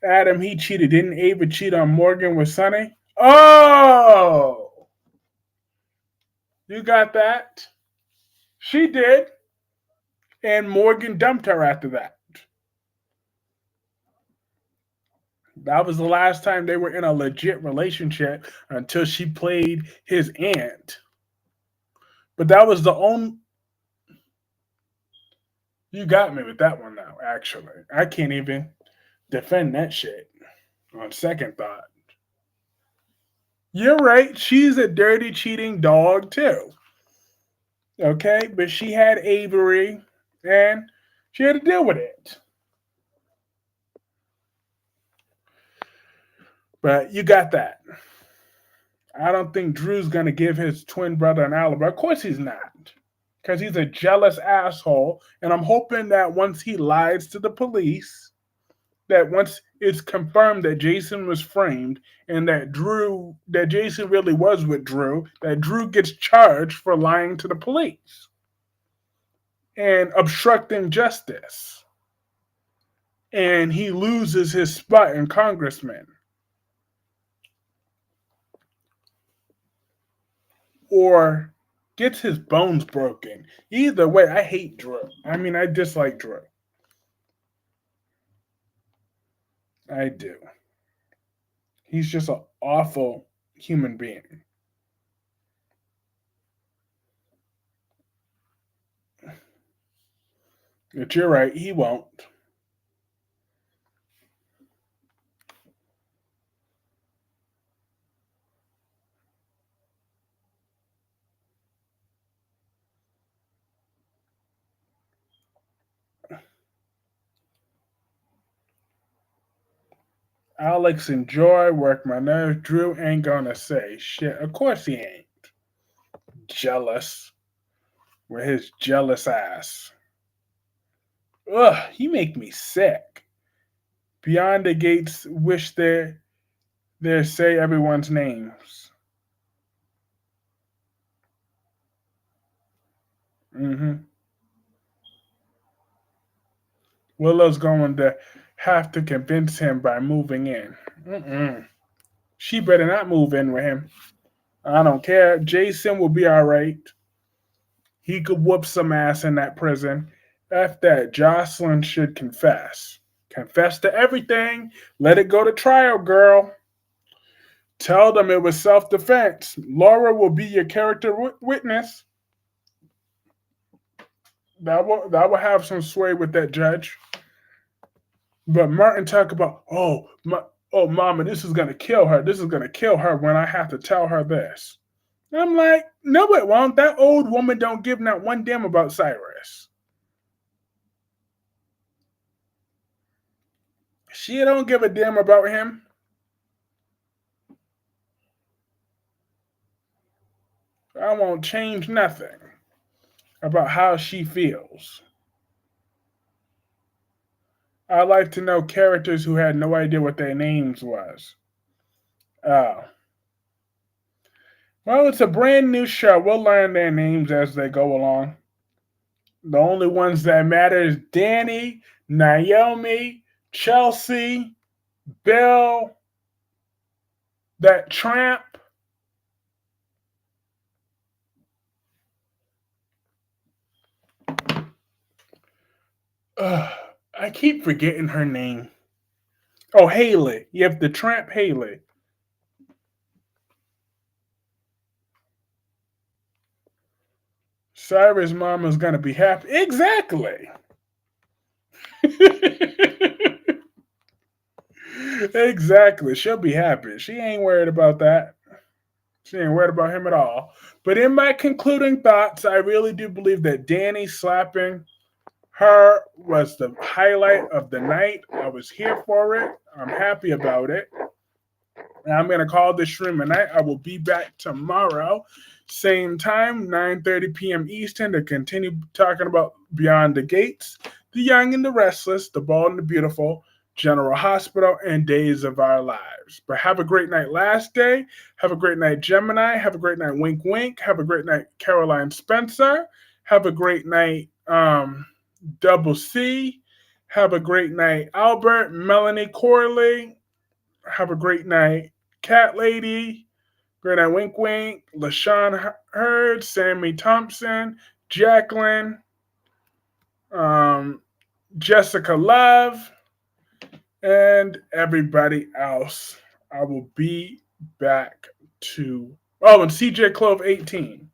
Adam. He cheated. Didn't Ava cheat on Morgan with Sonny? Oh, you got that? She did. And Morgan dumped her after that. That was the last time they were in a legit relationship until she played his aunt. But that was the only. You got me with that one now, actually. I can't even defend that shit on second thought. You're right. She's a dirty, cheating dog, too. Okay? But she had Avery and she had to deal with it. But you got that. I don't think Drew's going to give his twin brother an alibi. Of course he's not. Because he's a jealous asshole. And I'm hoping that once he lies to the police, that once it's confirmed that Jason was framed and that Jason really was with Drew, that Drew gets charged for lying to the police and obstructing justice. And he loses his spot in congressman. Or gets his bones broken. Either way, I hate Drew. I mean, I dislike Drew. I do. He's just an awful human being. But you're right, he won't. Alex and Joy work my nerves. Drew ain't gonna say shit. Of course he ain't. Jealous. With his jealous ass. Ugh, he make me sick. Beyond the gates, wish there say everyone's names. Mm-hmm. Willow's going to have to convince him by moving in. Mm-mm. She better not move in with him. I don't care. Jason will be all right. He could whoop some ass in that prison. After that, Jocelyn should confess. Confess to everything. Let it go to trial, girl. Tell them it was self defense. Laura will be your character witness. That will have some sway with that judge. But Martin talk about, oh, mama, this is gonna kill her. This is gonna kill her when I have to tell her this. I'm like, no, it won't. That old woman don't give not one damn about Cyrus. She don't give a damn about him. I won't change nothing about how she feels. I like to know characters who had no idea what their names was. Oh. Well, it's a brand new show. We'll learn their names as they go along. The only ones that matter is Dani, Naomi, Chelsea, Bill, that tramp. I keep forgetting her name. Oh, Hailey. You have the tramp Hailey. Cyrus' mama's gonna be happy. Exactly. Exactly. She'll be happy. She ain't worried about that. She ain't worried about him at all. But in my concluding thoughts, I really do believe that Dani slapping her was the highlight of the night. I was here for it. I'm happy about it. And I'm going to call this stream a night. I will be back tomorrow, same time, 9:30 p.m. Eastern, to continue talking about Beyond the Gates, The Young and the Restless, The Bold and the Beautiful, General Hospital, and Days of Our Lives. But have a great night last day. Have a great night, Gemini. Have a great night, Wink Wink. Have a great night, Caroline Spencer. Have a great night, Double C. Have a great night, Albert, Melanie Corley. Have a great night, Cat Lady. Great night, Wink Wink. LaShawn Hurd, Sammy Thompson, Jacqueline, Jessica Love, and everybody else. I will be back to. Oh, and CJ Clove 18.